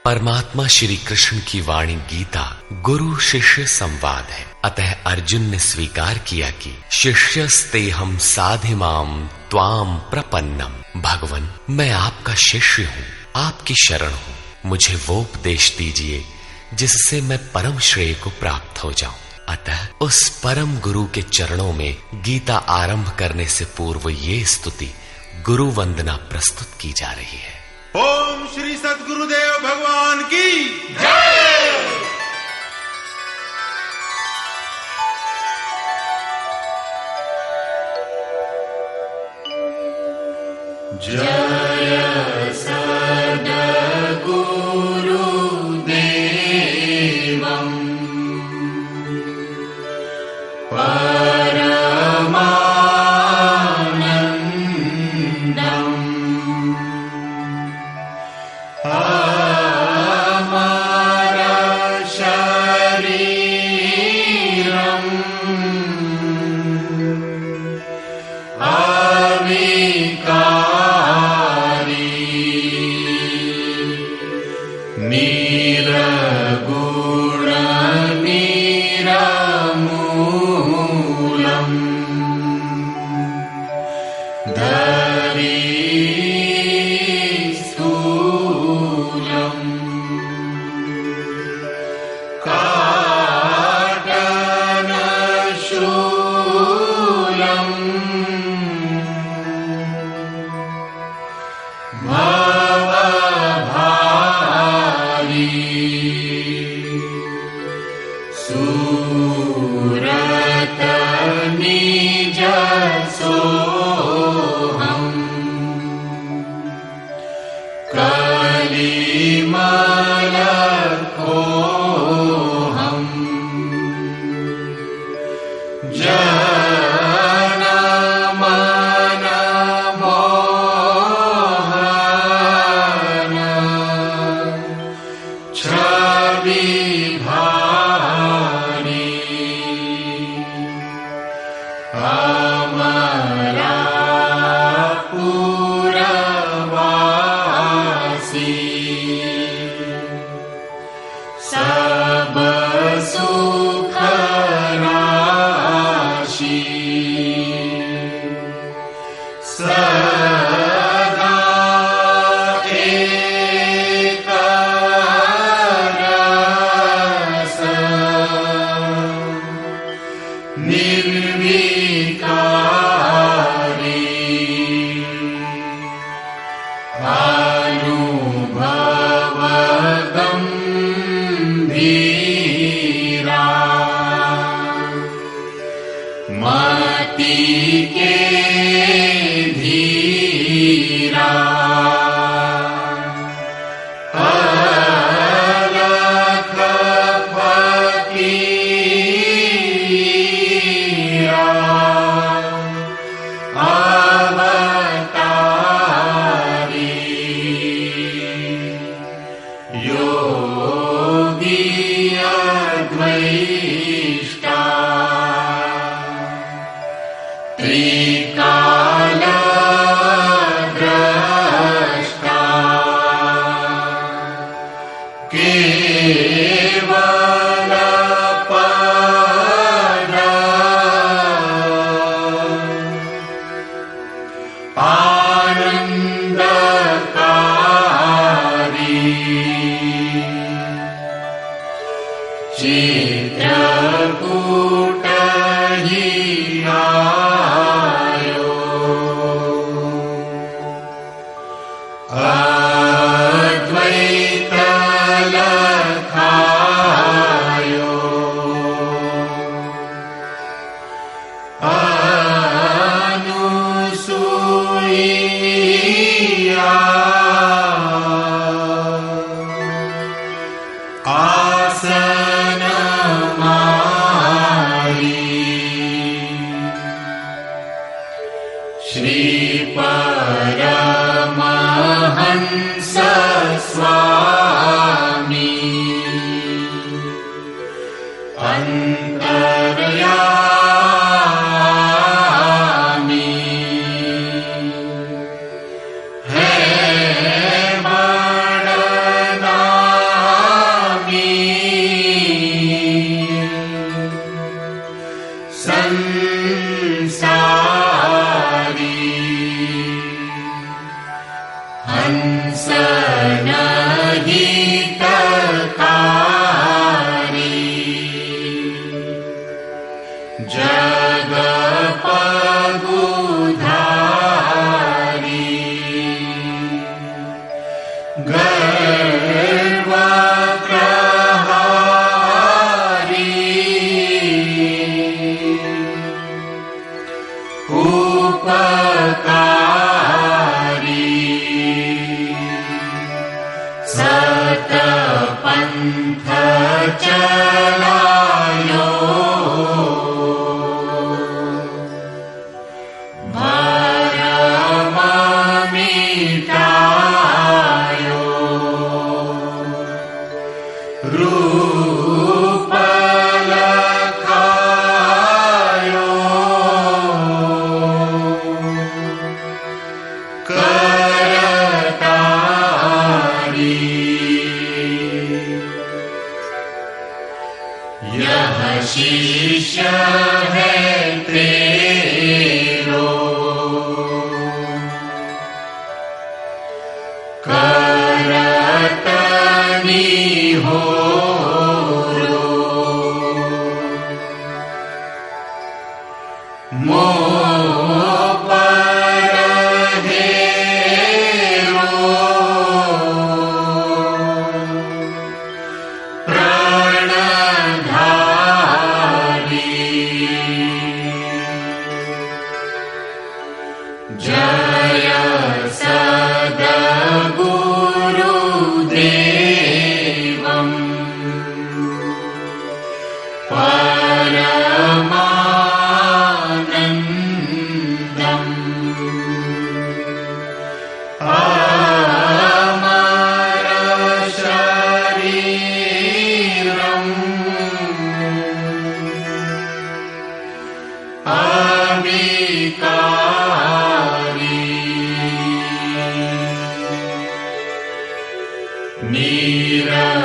परमात्मा श्री कृष्ण की वाणी गीता गुरु शिष्य संवाद है। अतः अर्जुन ने स्वीकार किया कि शिष्यस्तेहं साधिमाम त्वाम प्रपन्नम। भगवन, मैं आपका शिष्य हूँ, आपकी शरण हूँ। मुझे वो उपदेश दीजिए जिससे मैं परम श्रेय को प्राप्त हो जाऊं। अतः उस परम गुरु के चरणों में गीता आरंभ करने से पूर्व ये स्तुति गुरु वंदना प्रस्तुत की जा रही है। ओम श्री सद्गुरुदेव भगवान की जय। जय आसन माय पंथ चलायो भरम मिटायो रूप लखायो करतारी यह शिष्य है तेरो करतनी हो मोह पर हेरो प्रणधारी जय सद्गुरुदेवं परमानन्दम् अमर शरीरम् अविकारी निरगुण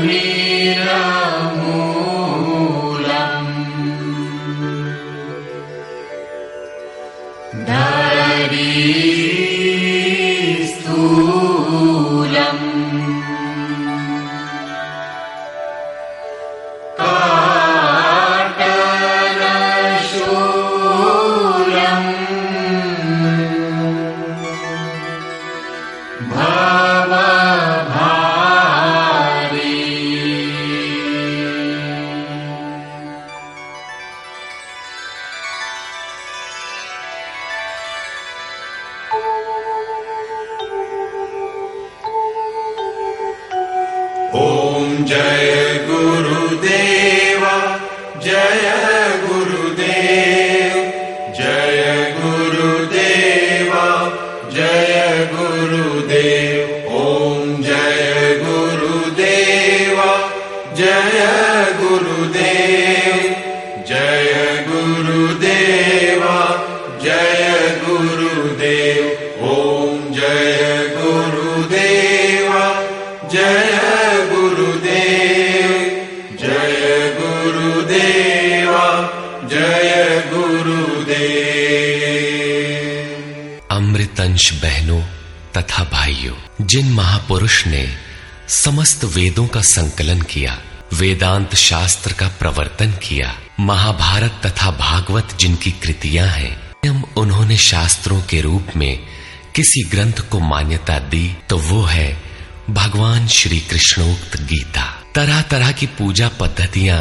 निरमूलम् धरी स्थूलम् काटलशूलम् भवभारी ओम जय गुरुदेव जय गुरुदेव जय गुरुदेव जय गुरुदेव ओम जय गुरुदेव जय गुरुदेव जय गुरुदेव जय गुरुदेव ओम जय गुरुदेव जय गुरुदेव जय गुरुदेव जय गुरुदेव। अमृतंश बहनों तथा भाइयों, जिन महापुरुष ने समस्त वेदों का संकलन किया, वेदांत शास्त्र का प्रवर्तन किया, महाभारत तथा भागवत जिनकी कृतियां हैं, उन्होंने शास्त्रों के रूप में किसी ग्रंथ को मान्यता दी तो वो है भगवान श्री कृष्णोक्त गीता। तरह तरह की पूजा पद्धतियां,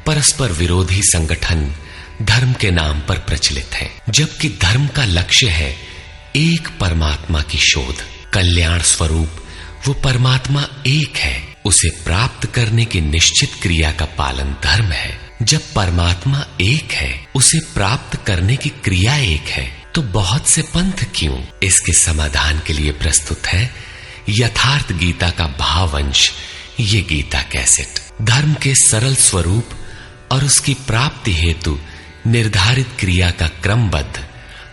परस्पर विरोधी संगठन धर्म के नाम पर प्रचलित हैं, जबकि धर्म का लक्ष्य है एक परमात्मा की शोध। कल्याण स्वरूप वो परमात्मा एक है, उसे प्राप्त करने की निश्चित क्रिया का पालन धर्म है। जब परमात्मा एक है, उसे प्राप्त करने की क्रिया एक है, तो बहुत से पंथ क्यों? इसके समाधान के लिए प्रस्तुत है यथार्थ गीता का भावंश, ये गीता कैसेट। धर्म के सरल स्वरूप और उसकी प्राप्ति हेतु निर्धारित क्रिया का क्रमबद्ध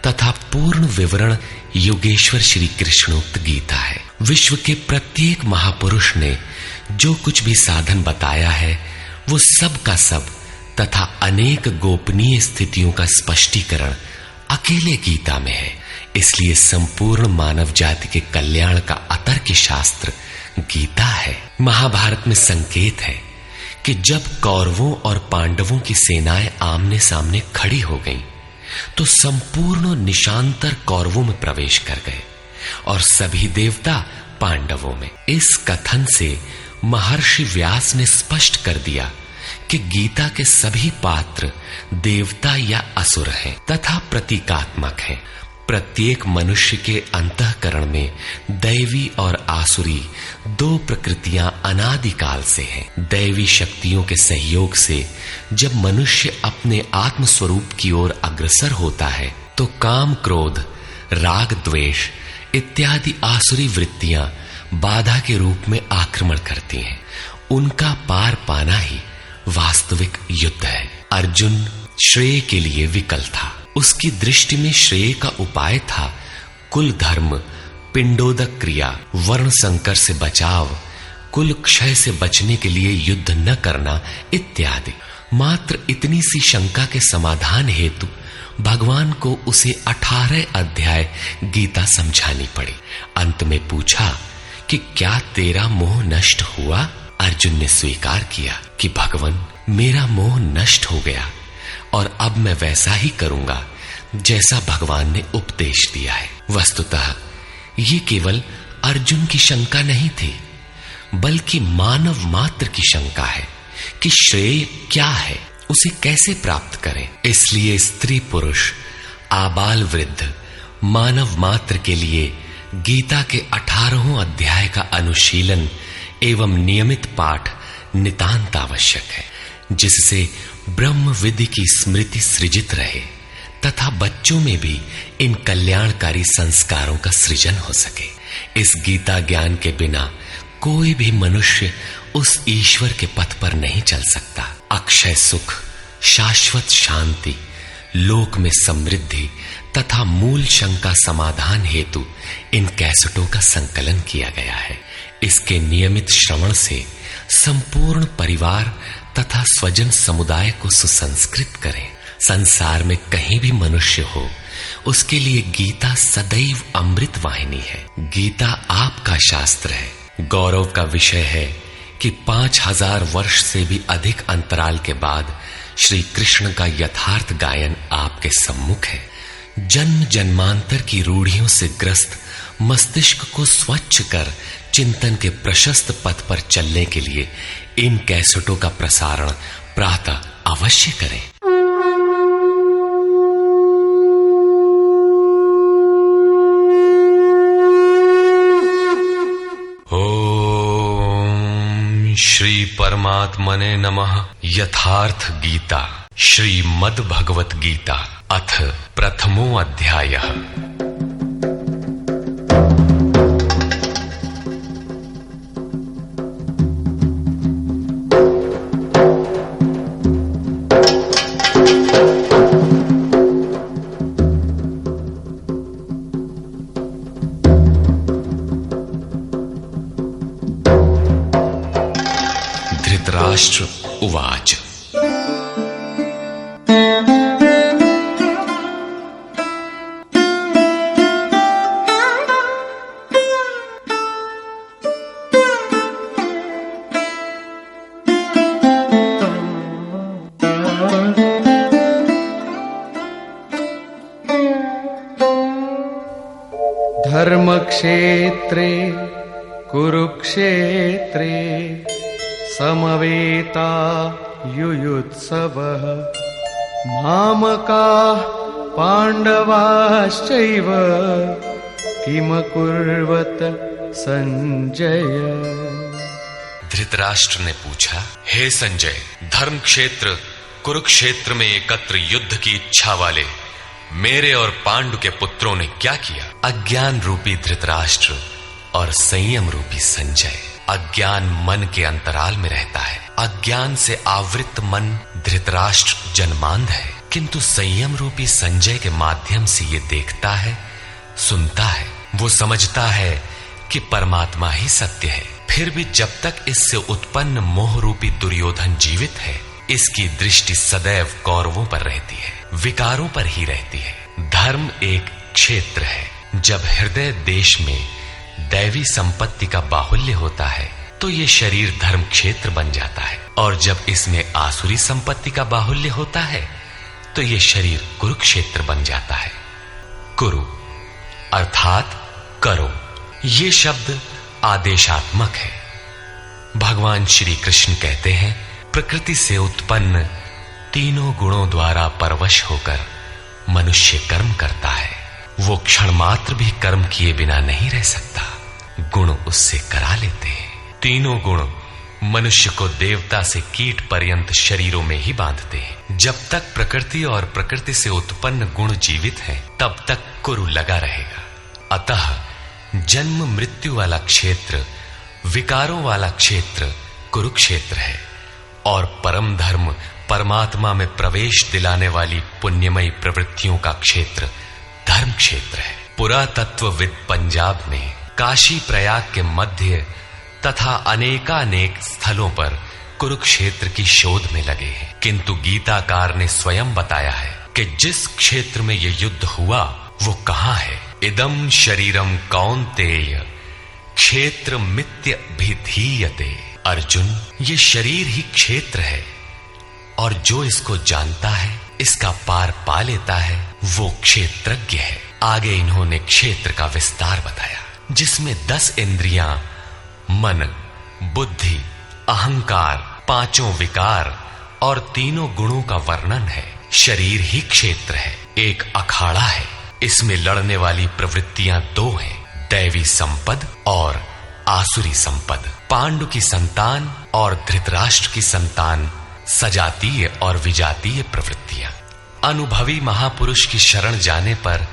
तथा पूर्ण विवरण योगेश्वर श्री कृष्णोक्त गीता है। विश्व के प्रत्येक महापुरुष ने जो कुछ भी साधन बताया है, वो सब का सब तथा अनेक गोपनीय स्थितियों का स्पष्टीकरण अकेले गीता में है। इसलिए संपूर्ण मानव जाति के कल्याण का अतर्क शास्त्र गीता है। महाभारत में संकेत है कि जब कौरवों और पांडवों की सेनाएं आमने सामने खड़ी हो गईं, तो संपूर्ण निशांतर कौरवों में प्रवेश कर गए और सभी देवता पांडवों में। इस कथन से महर्षि व्यास ने स्पष्ट कर दिया कि गीता के सभी पात्र देवता या असुर हैं तथा प्रतीकात्मक हैं। प्रत्येक मनुष्य के अंतःकरण में दैवी और आसुरी दो प्रकृतियां अनादिकाल से हैं। दैवी शक्तियों के सहयोग से जब मनुष्य अपने आत्म स्वरूप की ओर अग्रसर होता है तो काम, क्रोध, राग, द्वेष इत्यादि आसुरी वृत्तियां बाधा के रूप में आक्रमण करती हैं। उनका पार पाना ही वास्तविक युद्ध है। अर्जुन श्रेय के लिए विकल था। उसकी दृष्टि में श्रेय का उपाय था कुल धर्म, पिंडोदक क्रिया, वर्ण संकर से बचाव, कुल क्षय से बचने के लिए युद्ध न करना इत्यादि। मात्र इतनी सी शंका के समाधान हेतु भगवान को उसे 18 अध्याय गीता समझानी पड़ी। अंत में पूछा कि क्या तेरा मोह नष्ट हुआ? अर्जुन ने स्वीकार किया कि भगवान, मेरा मोह नष्ट हो गया और अब मैं वैसा ही करूंगा जैसा भगवान ने उपदेश दिया है। वस्तुतः ये केवल अर्जुन की शंका नहीं थी, बल्कि मानव मात्र की शंका है कि श्रेय क्या है, उसे कैसे प्राप्त करें। इसलिए स्त्री पुरुष, आबाल वृद्ध, मानव मात्र के लिए गीता के 18 अध्याय का अनुशीलन एवं नियमित पाठ नितांत आवश्यक है, जिससे ब्रह्म विधि की स्मृति सृजित रहे तथा बच्चों में भी इन कल्याणकारी संस्कारों का सृजन हो सके। इस गीता ज्ञान के बिना कोई भी मनुष्य उस ईश्वर के पथ पर नहीं चल सकता। अक्षय सुख, शाश्वत शांति, लोक में समृद्धि तथा मूल शंका समाधान हेतु इन कैसेटों का संकलन किया गया है। इसके नियमित श्रवण से संपूर्ण परिवार तथा स्वजन समुदाय को सुसंस्कृत करें। संसार में कहीं भी मनुष्य हो, उसके लिए गीता सदैव अमृत वाहिनी है। गीता आपका शास्त्र है। गौरव का विषय है कि 5000 वर्ष से भी अधिक अंतराल के बाद श्री कृष्ण का यथार्थ गायन आपके सम्मुख है। जन्म जन्मांतर की रूढ़ियों से ग्रस्त मस्तिष्क को स्वच्छ कर चिंतन के प्रशस्त पथ पर चलने के लिए इन कैसेटों का प्रसारण प्रातः अवश्य करें। ओम श्री परमात्मने नमः। यथार्थ गीता श्रीमद् भगवत गीता अथ प्रथमो अध्यायः। धृतराष्ट्र उवाच। धर्मक्षेत्रे कुरुक्षेत्रे समवेता युयुत्सवः मामकाः पाण्डवाश्चैव किमकुर्वत संजय। धृतराष्ट्र ने पूछा, हे संजय, धर्म क्षेत्र कुरुक्षेत्र में एकत्र युद्ध की इच्छा वाले मेरे और पांडु के पुत्रों ने क्या किया? अज्ञान रूपी धृतराष्ट्र और संयम रूपी संजय। अज्ञान मन के अंतराल में रहता है। अज्ञान से आवृत मन धृतराष्ट्र जन्मांध है, किंतु संयम रूपी संजय के माध्यम से ये देखता है, सुनता है। वो समझता है कि परमात्मा ही सत्य है। फिर भी जब तक इससे उत्पन्न मोह रूपी दुर्योधन जीवित है, इसकी दृष्टि सदैव कौरवों पर रहती है, विकारों पर ही रहती है। धर्म एक क्षेत्र है। जब हृदय देश में दैवी संपत्ति का बाहुल्य होता है तो ये शरीर धर्म क्षेत्र बन जाता है, और जब इसमें आसुरी संपत्ति का बाहुल्य होता है तो ये शरीर कुरुक्षेत्र बन जाता है। कुरु अर्थात करो। ये शब्द आदेशात्मक है। भगवान श्री कृष्ण कहते हैं, प्रकृति से उत्पन्न तीनों गुणों द्वारा परवश होकर मनुष्य कर्म करता है। वो क्षण मात्र भी कर्म किए बिना नहीं रह सकता। गुण उससे करा लेते हैं। तीनों गुण मनुष्य को देवता से कीट पर्यंत शरीरों में ही बांधते हैं। जब तक प्रकृति और प्रकृति से उत्पन्न गुण जीवित हैं, तब तक कुरु लगा रहेगा। अतः जन्म मृत्यु वाला क्षेत्र, विकारों वाला क्षेत्र कुरुक्षेत्र है और परम धर्म परमात्मा में प्रवेश दिलाने वाली पुण्यमयी प्रवृत्तियों का क्षेत्र धर्म क्षेत्र है। पुरातत्वविद पंजाब में काशी प्रयाग के मध्य तथा अनेकानेक स्थलों पर कुरुक्षेत्र की शोध में लगे हैं, किंतु गीताकार ने स्वयं बताया है कि जिस क्षेत्र में यह युद्ध हुआ वो कहां है। इदम शरीरम कौन्तेय क्षेत्र मित्य भिधीयते। अर्जुन, ये शरीर ही क्षेत्र है और जो इसको जानता है, इसका पार पा लेता है, वो क्षेत्रज्ञ है। आगे इन्होंने क्षेत्र का विस्तार बताया, जिसमें 10 इंद्रियां, मन, बुद्धि, अहंकार, 5 विकार और 3 गुणों का वर्णन है। शरीर ही क्षेत्र है। एक अखाड़ा है, इसमें लड़ने वाली प्रवृत्तियां 2 हैं, दैवी संपद और आसुरी संपद। पांडु की संतान और धृतराष्ट्र की संतान सजातीय और विजातीय प्रवृत्तियां। अनुभवी महापुरुष की शरण जाने पर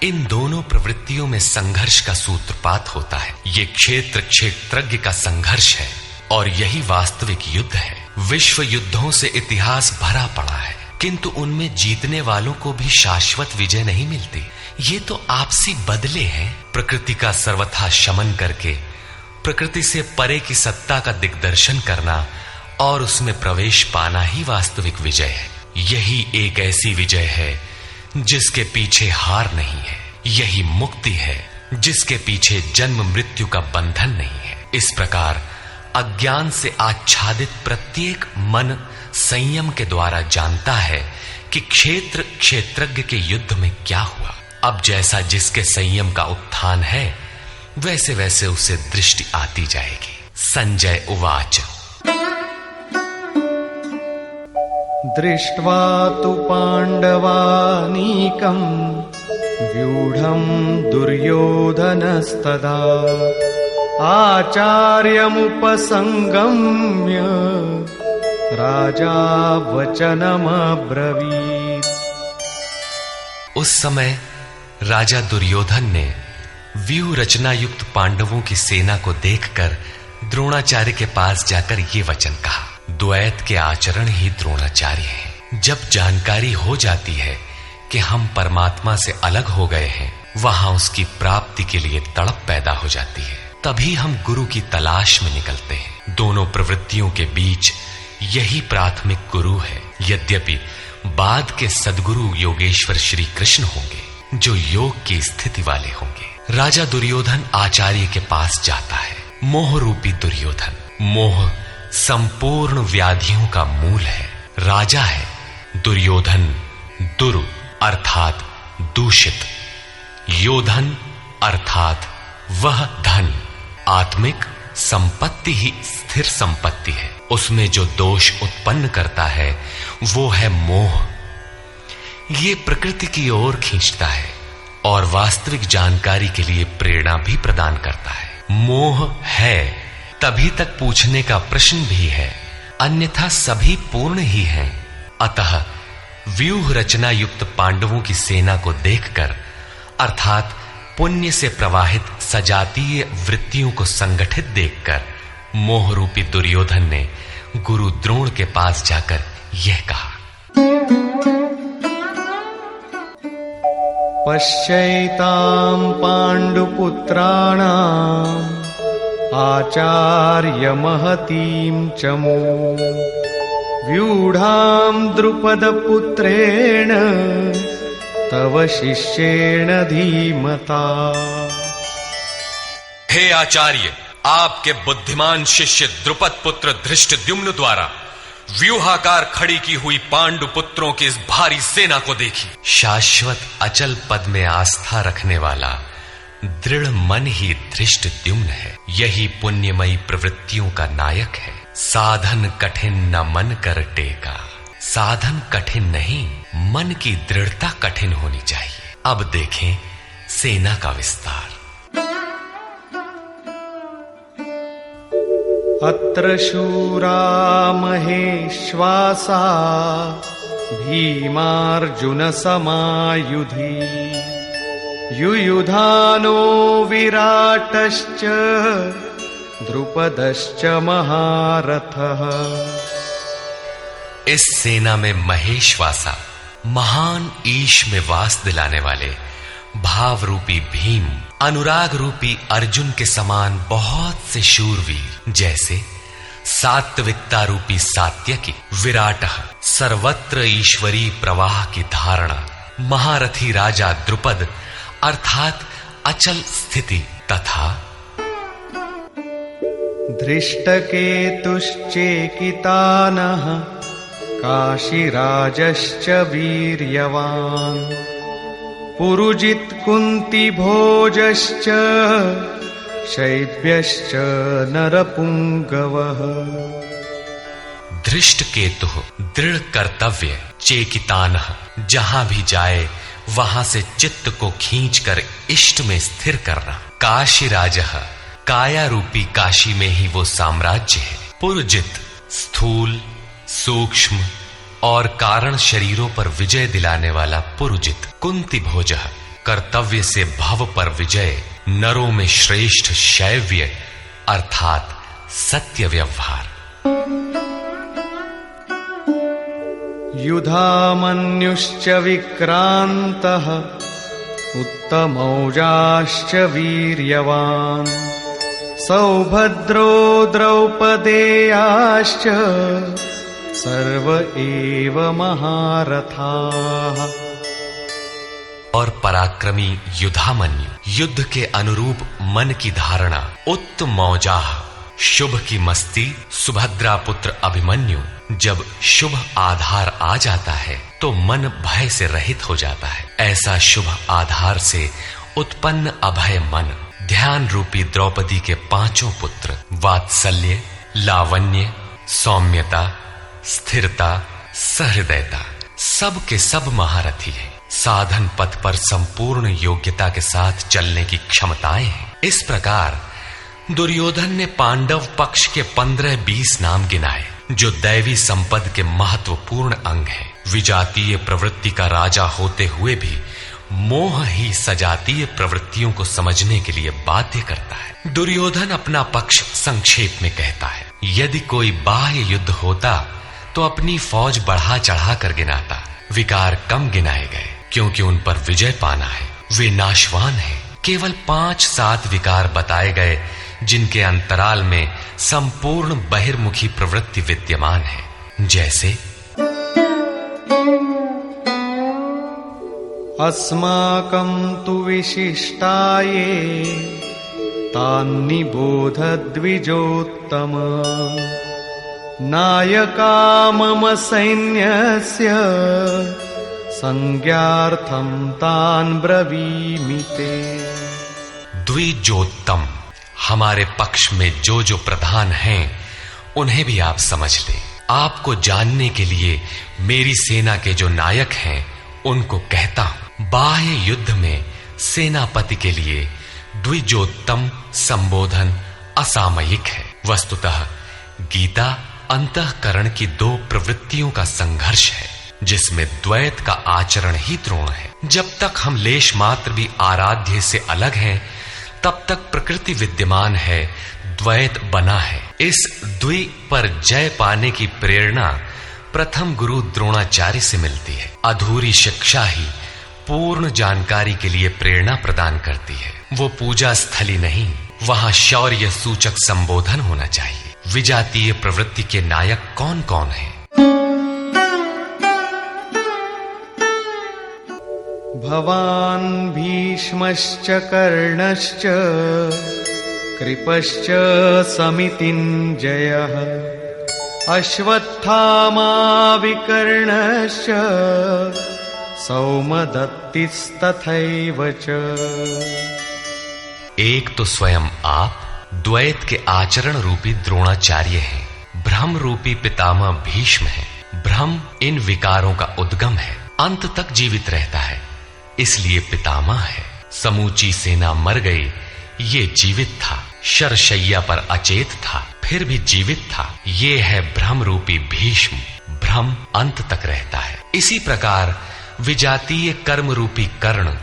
इन दोनों प्रवृत्तियों में संघर्ष का सूत्रपात होता है। ये क्षेत्र क्षेत्रज्ञ का संघर्ष है और यही वास्तविक युद्ध है। विश्व युद्धों से इतिहास भरा पड़ा है, किंतु उनमें जीतने वालों को भी शाश्वत विजय नहीं मिलती। ये तो आपसी बदले हैं। प्रकृति का सर्वथा शमन करके प्रकृति से परे की सत्ता का दिग्दर्शन करना और उसमें प्रवेश पाना ही वास्तविक विजय है। यही एक ऐसी विजय है जिसके पीछे हार नहीं है। यही मुक्ति है जिसके पीछे जन्म मृत्यु का बंधन नहीं है। इस प्रकार अज्ञान से आच्छादित प्रत्येक मन संयम के द्वारा जानता है कि क्षेत्र क्षेत्रज्ञ के युद्ध में क्या हुआ। अब जैसा जिसके संयम का उत्थान है, वैसे वैसे उसे दृष्टि आती जाएगी। संजय उवाच। दृष्ट्वा तु पाण्डवानीकं व्यूढं दुर्योधनस्तदा आचार्यमुपसंगम्य राजा वचनमब्रवीत्। उस समय राजा दुर्योधन ने व्यूह रचना युक्त पांडवों की सेना को देखकर द्रोणाचार्य के पास जाकर ये वचन कहा। द्वैत के आचरण ही द्रोणाचार्य हैं। जब जानकारी हो जाती है कि हम परमात्मा से अलग हो गए हैं, वहां उसकी प्राप्ति के लिए तड़प पैदा हो जाती है। तभी हम गुरु की तलाश में निकलते हैं। दोनों प्रवृत्तियों के बीच यही प्राथमिक गुरु है। यद्यपि बाद के सद्गुरु योगेश्वर श्री कृष्ण होंगे, जो योग की स्थिति वाले होंगे। राजा दुर्योधन आचार्य के पास जाता है। मोह रूपी दुर्योधन। मोह संपूर्ण व्याधियों का मूल है। राजा है, दुर्योधन दुरु अर्थात दूषित, योधन अर्थात वह धन। आत्मिक संपत्ति ही स्थिर संपत्ति है। उसमें जो दोष उत्पन्न करता है वो है मोह। ये प्रकृति की ओर खींचता है और वास्तविक जानकारी के लिए प्रेरणा भी प्रदान करता है। मोह है तभी तक पूछने का प्रश्न भी है, अन्यथा सभी पूर्ण ही हैं। अतः व्यूह रचना युक्त पांडवों की सेना को देखकर, अर्थात पुण्य से प्रवाहित सजातीय वृत्तियों को संगठित देखकर, मोह रूपी दुर्योधन ने गुरु द्रोण के पास जाकर यह कहा। पश्यैतां पाण्डुपुत्राणाम् आचार्य महतीं चमू व्यूढ़ां द्रुपदपुत्रेण तव शिष्येण धीमता। हे आचार्य, आपके बुद्धिमान शिष्य द्रुपद पुत्र धृष्टद्युम्न द्वारा व्यूहाकार खड़ी की हुई पांडु पुत्रों की इस भारी सेना को देखिए। शाश्वत अचल पद में आस्था रखने वाला दृढ़ मन ही धृष्टद्युम्न है। यही पुण्यमयी प्रवृत्तियों का नायक है। साधन कठिन न मन कर टेका। साधन कठिन नहीं, मन की दृढ़ता कठिन होनी चाहिए। अब देखें सेना का विस्तार। अत्र शूरा महेश्वासा भीमार्जुन समायुधि युयुधानो विराटश्च द्रुपदश्च महारथः। इस सेना में महेश्वासा, महान ईश में वास दिलाने वाले भाव रूपी भीम, अनुराग रूपी अर्जुन के समान बहुत से शूरवीर, जैसे सात्विकता रूपी सात्यकी, विराट सर्वत्र ईश्वरी प्रवाह की धारणा, महारथी राजा द्रुपद अर्थात अचल स्थिति, तथा धृष्टकेतुश्चेकितानः काशीराजश्च वीर्यवान् पुरुजित् कुन्तिभोजश्च शैब्यश्च नरपुंगवः। धृष्टकेतु दृढ़ कर्तव्य, चेकितानः जहां भी जाए वहां से चित्त को खींचकर इष्ट में स्थिर करना, काशीराजः काया रूपी काशी में ही वो साम्राज्य है, पुरुजित स्थूल सूक्ष्म और कारण शरीरों पर विजय दिलाने वाला पुरुजित, कुंती भोजः कर्तव्य से भव पर विजय, नरों में श्रेष्ठ शैव्य अर्थात सत्य व्यवहार। युधामन्युश्च विक्रान्तः उत्तमौजाश्च वीर्यवान् सौभद्रो द्रौपदेयाश्च सर्व एव महारथाः। और पराक्रमी युधामन्यु, युद्ध के अनुरूप मन की धारणा, उत्तमौजाः शुभ की मस्ती, सुभद्रा पुत्र अभिमन्यु, जब शुभ आधार आ जाता है तो मन भय से रहित हो जाता है, ऐसा शुभ आधार से उत्पन्न अभय मन, ध्यान रूपी द्रौपदी के पांचों पुत्र, वात्सल्य, लावण्य, सौम्यता, स्थिरता, सहृदयता, सब के सब महारथी हैं, साधन पथ पर संपूर्ण योग्यता के साथ चलने की क्षमताएं हैं। इस प्रकार दुर्योधन ने पांडव पक्ष के 15-20 नाम गिनाए, जो दैवी संपद के महत्वपूर्ण अंग हैं। विजातीय प्रवृत्ति का राजा होते हुए भी मोह ही सजातीय प्रवृत्तियों को समझने के लिए बाध्य करता है। दुर्योधन अपना पक्ष संक्षेप में कहता है, यदि कोई बाह्य युद्ध होता तो अपनी फौज बढ़ा चढ़ा कर गिनाता, विकार कम गिनाए गए क्योंकि उन पर विजय पाना है, वे नाशवान हैं। केवल 5-7 विकार बताए गए जिनके अंतराल में संपूर्ण बहिर्मुखी प्रवृत्ति विद्यमान है, जैसे अस्माकं तु विशिष्टाये तान्निबोध द्विजोत्तम नायका मम सैन्यस्य संज्ञार्थं तान् ब्रवीमि ते। द्विजोत्तम, हमारे पक्ष में जो जो प्रधान हैं उन्हें भी आप समझ लें। आपको जानने के लिए मेरी सेना के जो नायक हैं उनको कहता हूं। बाह्य युद्ध में सेनापति के लिए द्विजोत्तम संबोधन असामयिक है। वस्तुतः गीता अंतःकरण की 2 प्रवृत्तियों का संघर्ष है, जिसमें द्वैत का आचरण ही द्रोण है। जब तक हम लेश मात्र भी आराध्य से अलग हैं, तब तक प्रकृति विद्यमान है, द्वैत बना है। इस द्वि पर जय पाने की प्रेरणा प्रथम गुरु द्रोणाचार्य से मिलती है। अधूरी शिक्षा ही पूर्ण जानकारी के लिए प्रेरणा प्रदान करती है। वो पूजा स्थली नहीं, वहां शौर्य सूचक संबोधन होना चाहिए। विजातीय प्रवृत्ति के नायक कौन कौन हैं? भवान् भीष्मश्च कर्णश्च कृपश्च समितिञ्जयः अश्वत्थामा विकर्णश्च सौमदत्तिस्तथैव च। एक तो स्वयं आप द्वैत के आचरण रूपी द्रोणाचार्य हैं, भ्रम रूपी पितामह भीष्म है। भ्रम इन विकारों का उद्गम है, अंत तक जीवित रहता है, इसलिए पितामह है। समूची सेना मर गई, ये जीवित था, शरशैया पर अचेत था, फिर भी जीवित था। ये है भ्रम रूपी भीष्म। भ्रम अंत तक रहता है। इसी प्रकार विजातीय कर्म रूपी कर्ण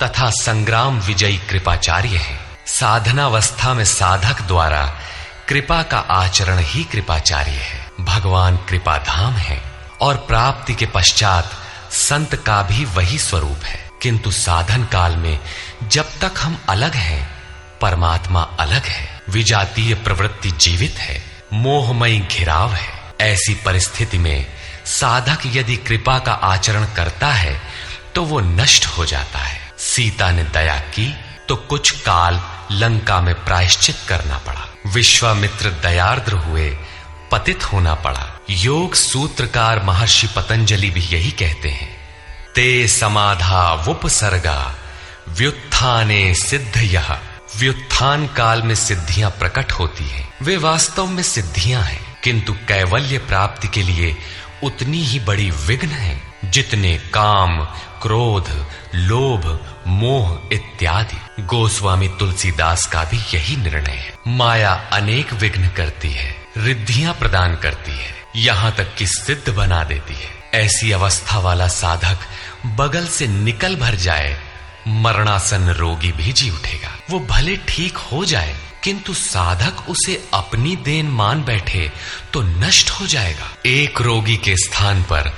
तथा संग्राम विजयी कृपाचार्य है। साधनावस्था में साधक द्वारा कृपा का आचरण ही कृपाचार्य है। भगवान कृपाधाम है और प्राप्ति के पश्चात संत का भी वही स्वरूप है। किंतु साधन काल में जब तक हम अलग हैं, परमात्मा अलग है। विजातीय प्रवृत्ति जीवित है, मोहमयी घिराव है। ऐसी परिस्थिति में साधक यदि कृपा का आचरण करता है तो वो नष्ट हो जाता है। सीता ने दया की तो कुछ काल लंका में प्रायश्चित करना पड़ा। विश्वामित्र दयार्द्र हुए, पतित होना पड़ा। योग सूत्रकार महर्षि पतंजलि भी यही कहते हैं, ते समाधा वुपसर्गा व्युत्थाने सिद्धयः। व्युत्थान काल में सिद्धियां प्रकट होती हैं, वे वास्तव में सिद्धियां हैं, किंतु कैवल्य प्राप्ति के लिए उतनी ही बड़ी विघ्न है जितने काम, क्रोध, लोभ, मोह इत्यादि। गोस्वामी तुलसीदास का भी यही निर्णय है। माया अनेक विघ्न करती है, रिद्धियां प्रदान करती है, यहां तक कि सिद्ध बना देती है। ऐसी अवस्था वाला साधक बगल से निकल भर जाए, मरणासन रोगी भी जी उठेगा। वो भले ठीक हो जाए, किंतु साधक उसे अपनी देन मान बैठे तो नष्ट हो जाएगा। एक रोगी के स्थान पर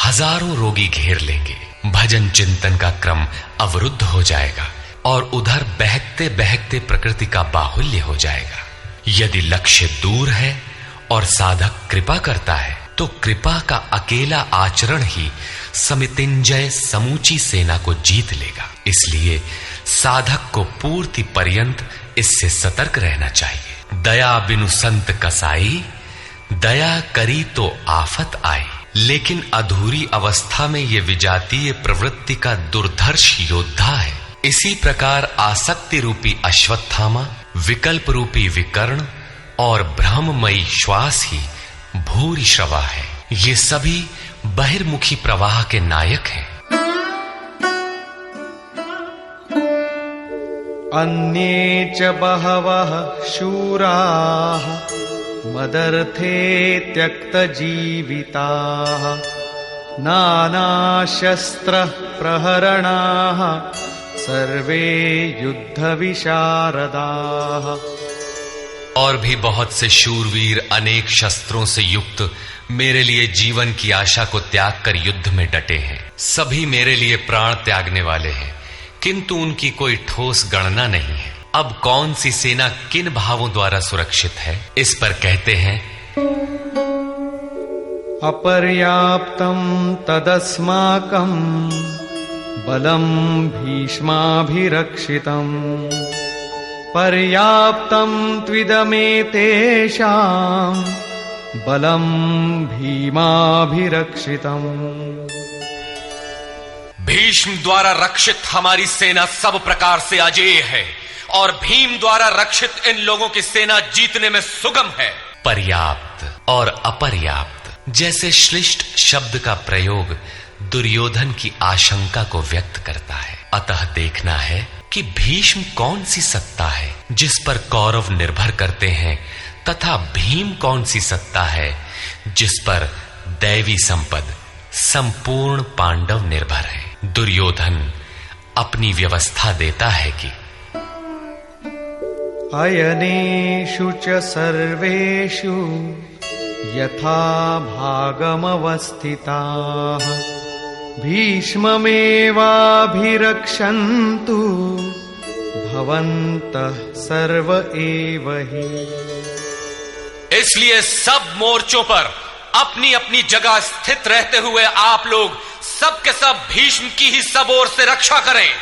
हजारों रोगी घेर लेंगे। भजन चिंतन का क्रम अवरुद्ध हो जाएगा और उधर बहकते बहकते प्रकृति का बाहुल्य हो जाएगा। यदि लक्ष्य दूर है और साधक कृपा करता है तो कृपा का अकेला आचरण ही समितिंजय समूची सेना को जीत लेगा। इसलिए साधक को पूर्ति पर्यंत इससे सतर्क रहना चाहिए। दया बिनु संत कसाई, दया करी तो आफत आई। लेकिन अधूरी अवस्था में ये विजातीय प्रवृत्ति का दुर्धर्ष योद्धा है। इसी प्रकार आसक्ति रूपी अश्वत्थामा, विकल्प रूपी विकर्ण और भ्रममयी श्वास ही भूरि श्रवा है। ये सभी बहिर्मुखी प्रवाह के नायक हैं। अन्ये च बहवः शूराः मदर्थे त्यक्तजीविताः नानाशस्त्रः प्रहरणाः सर्वे युद्धविशारदाः। और भी बहुत से शूरवीर अनेक शस्त्रों से युक्त मेरे लिए जीवन की आशा को त्याग कर युद्ध में डटे हैं। सभी मेरे लिए प्राण त्यागने वाले हैं, किंतु उनकी कोई ठोस गणना नहीं है। अब कौन सी सेना किन भावों द्वारा सुरक्षित है, इस पर कहते हैं, अपर्याप्तं तदस्माकं बलं भीष्माभिरक्षितम् पर्याप्तं त्विदमेतेषां बलं भीमाभिरक्षितम्। भीष्म द्वारा रक्षित हमारी सेना सब प्रकार से अजेय है और भीम द्वारा रक्षित इन लोगों की सेना जीतने में सुगम है। पर्याप्त और अपर्याप्त जैसे श्लिष्ट शब्द का प्रयोग दुर्योधन की आशंका को व्यक्त करता है। अतः देखना है कि भीष्म कौन सी सत्ता है जिस पर कौरव निर्भर करते हैं, तथा भीम कौन सी सत्ता है जिस पर दैवी संपद संपूर्ण पांडव निर्भर है। दुर्योधन अपनी व्यवस्था देता है कि अयनेषु च सर्वेषु यथा भागमवस्थिताः भीष्ममेवाभिरक्षन्तु भवन्तः सर्व एव हि। इसलिए सब मोर्चों पर अपनी अपनी जगह स्थित रहते हुए आप लोग सब के सब भीष्म की ही सब ओर से रक्षा करें।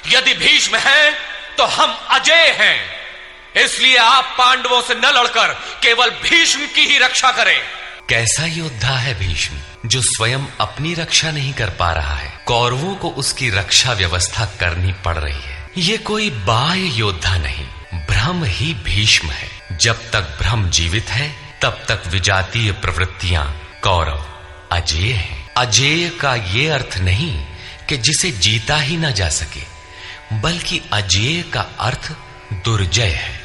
यदि भीष्म हैं तो हम अजेय हैं, इसलिए आप पांडवों से न लड़कर केवल भीष्म की ही रक्षा करें। कैसा योद्धा है भीष्म जो स्वयं अपनी रक्षा नहीं कर पा रहा है, कौरवों को उसकी रक्षा व्यवस्था करनी पड़ रही है। ये कोई बाह्य योद्धा नहीं, भ्रम ही भीष्म है। जब तक भ्रम जीवित है तब तक विजातीय प्रवृत्तियां कौरव अजेय है। अजेय का ये अर्थ नहीं कि जिसे जीता ही ना जा सके। बल्कि अजेय का अर्थ दुर्जय है,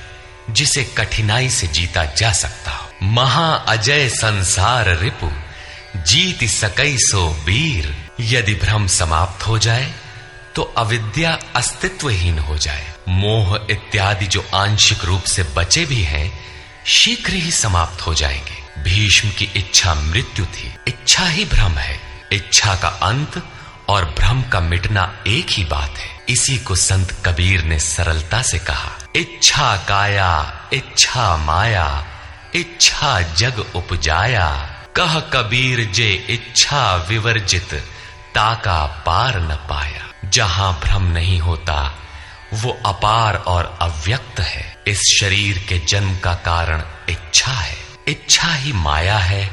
जिसे कठिनाई से जीता जा सकता हो। महाअजय संसार रिपु, जीत सकई सो वीर। यदि भ्रम समाप्त हो जाए तो अविद्या अस्तित्वहीन हो जाए। मोह इत्यादि जो आंशिक रूप से बचे भी हैं, शीघ्र ही समाप्त हो जाएंगे। भीष्म की इच्छा मृत्यु थी, इच्छा ही भ्रम है। इच्छा का अंत और भ्रम का मिटना एक ही बात है। इसी को संत कबीर ने सरलता से कहा, इच्छा काया इच्छा माया, इच्छा जग उपजाया। कह कबीर जे इच्छा विवर्जित, ताका पार न पाया। जहां भ्रम नहीं होता वो अपार और अव्यक्त है। इस शरीर के जन्म का कारण इच्छा है। इच्छा ही माया है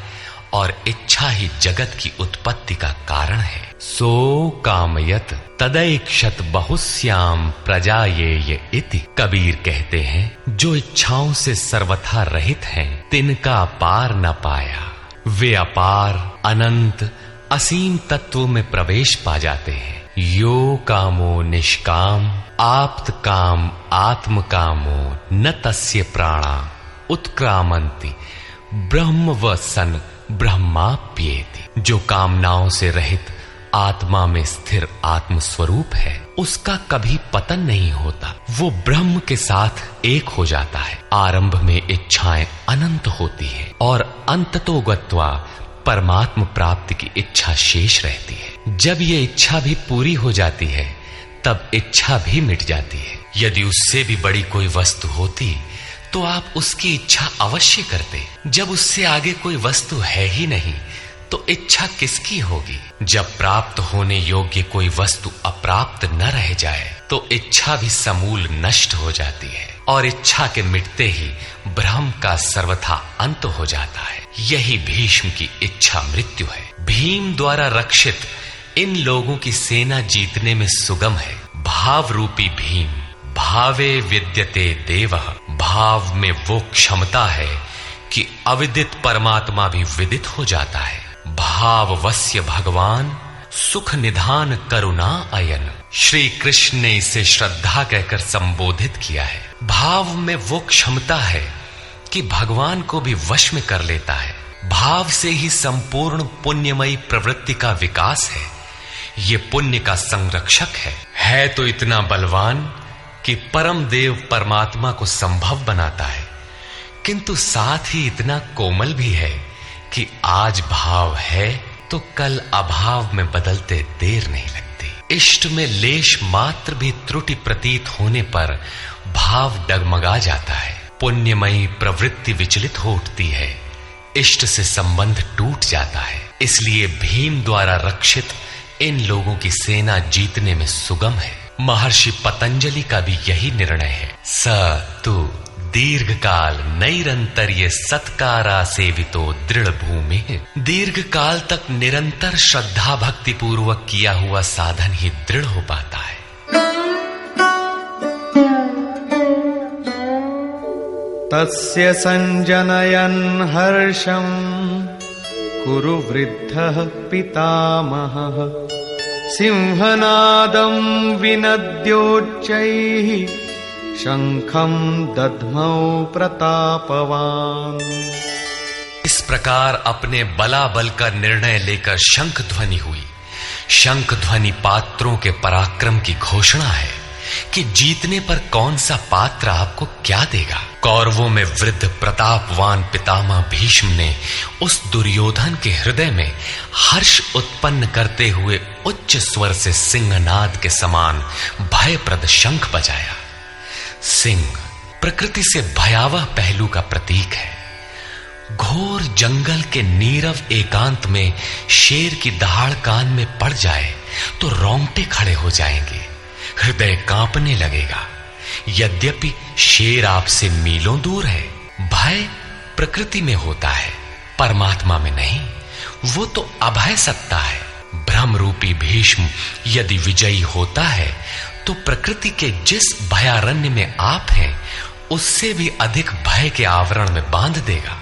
और इच्छा ही जगत की उत्पत्ति का कारण है। सो कामयत तदैक्षत बहुश्याम प्रजा ये इति। कबीर कहते हैं, जो इच्छाओं से सर्वथा रहित हैं, तिनका पार न पाया। वे अपार अनंत असीम तत्वों में प्रवेश पा जाते हैं। यो कामो निष्काम आप्त काम आत्म कामो, न तस्य प्राणा उत्क्रामंति ब्रह्म व सन ब्रह्माप्येति। जो कामनाओं से रहित आत्मा में स्थिर आत्म स्वरूप है, उसका कभी पतन नहीं होता। वो ब्रह्म के साथ एक हो जाता है। आरंभ में इच्छाएं अनंत होती है और अंततो गत्वा परमात्म प्राप्ति की इच्छा शेष रहती है। जब ये इच्छा भी पूरी हो जाती है, तब इच्छा भी मिट जाती है। यदि उससे भी बड़ी कोई वस्तु होती तो आप उसकी इच्छा अवश्य करते। जब उससे आगे कोई वस्तु है ही नहीं, तो इच्छा किसकी होगी? जब प्राप्त होने योग्य कोई वस्तु अप्राप्त न रह जाए, तो इच्छा भी समूल नष्ट हो जाती है और इच्छा के मिटते ही भ्रम का सर्वथा अंत हो जाता है। यही भीष्म की इच्छा मृत्यु है। भीम द्वारा रक्षित इन लोगों की सेना जीतने में सुगम है। भाव रूपी भीम, भावे विद्यते देवः। भाव में वो क्षमता है कि अविदित परमात्मा भी विदित हो जाता है। भाववस्य भगवान सुख निधान करुणा अयन। श्री कृष्ण ने इसे श्रद्धा कहकर संबोधित किया है। भाव में वो क्षमता है कि भगवान को भी वश में कर लेता है। भाव से ही संपूर्ण पुण्यमयी प्रवृत्ति का विकास है। ये पुण्य का संरक्षक है तो इतना बलवान कि परम देव परमात्मा को संभव बनाता है, किंतु साथ ही इतना कोमल भी है कि आज भाव है तो कल अभाव में बदलते देर नहीं लगती। इष्ट में लेश मात्र भी त्रुटि प्रतीत होने पर भाव डगमगा जाता है। पुण्यमयी प्रवृत्ति विचलित हो उठती है, इष्ट से संबंध टूट जाता है। इसलिए भीम द्वारा रक्षित इन लोगों की सेना जीतने में सुगम है। महर्षि पतंजलि का भी यही निर्णय है। स तु दीर्घ काल नैरंतर्य सत्कारा सेवितो दृढ़ भूमि। दीर्घ काल तक निरंतर श्रद्धा भक्ति पूर्वक किया हुआ साधन ही दृढ़ हो पाता है। तस्य संजनयन् हर्षं कुरु वृद्धः पितामहः। सिंहनादं विनद्योच्चैः शंखं दध्मौ प्रतापवान। इस प्रकार अपने बलाबल का निर्णय लेकर शंख ध्वनि हुई। शंख ध्वनि पात्रों के पराक्रम की घोषणा है कि जीतने पर कौन सा पात्र आपको क्या देगा। कौरवों में वृद्ध प्रतापवान पितामह भीष्म ने उस दुर्योधन के हृदय में हर्ष उत्पन्न करते हुए उच्च स्वर से सिंहनाद के समान भयप्रद शंख बजाया। सिंह प्रकृति से भयावह पहलू का प्रतीक है। घोर जंगल के नीरव एकांत में शेर की दहाड़ कान में पड़ जाए तो रोंगटे खड़े हो जाएंगे, हृदय कांपने लगेगा। यद्यपि शेर आपसे मीलों दूर है, भय प्रकृति में होता है, परमात्मा में नहीं। वो तो अभय सत्ता है। भ्रम रूपी भीष्म यदि विजयी होता है तो प्रकृति के जिस भयारण्य में आप हैं, उससे भी अधिक भय के आवरण में बांध देगा।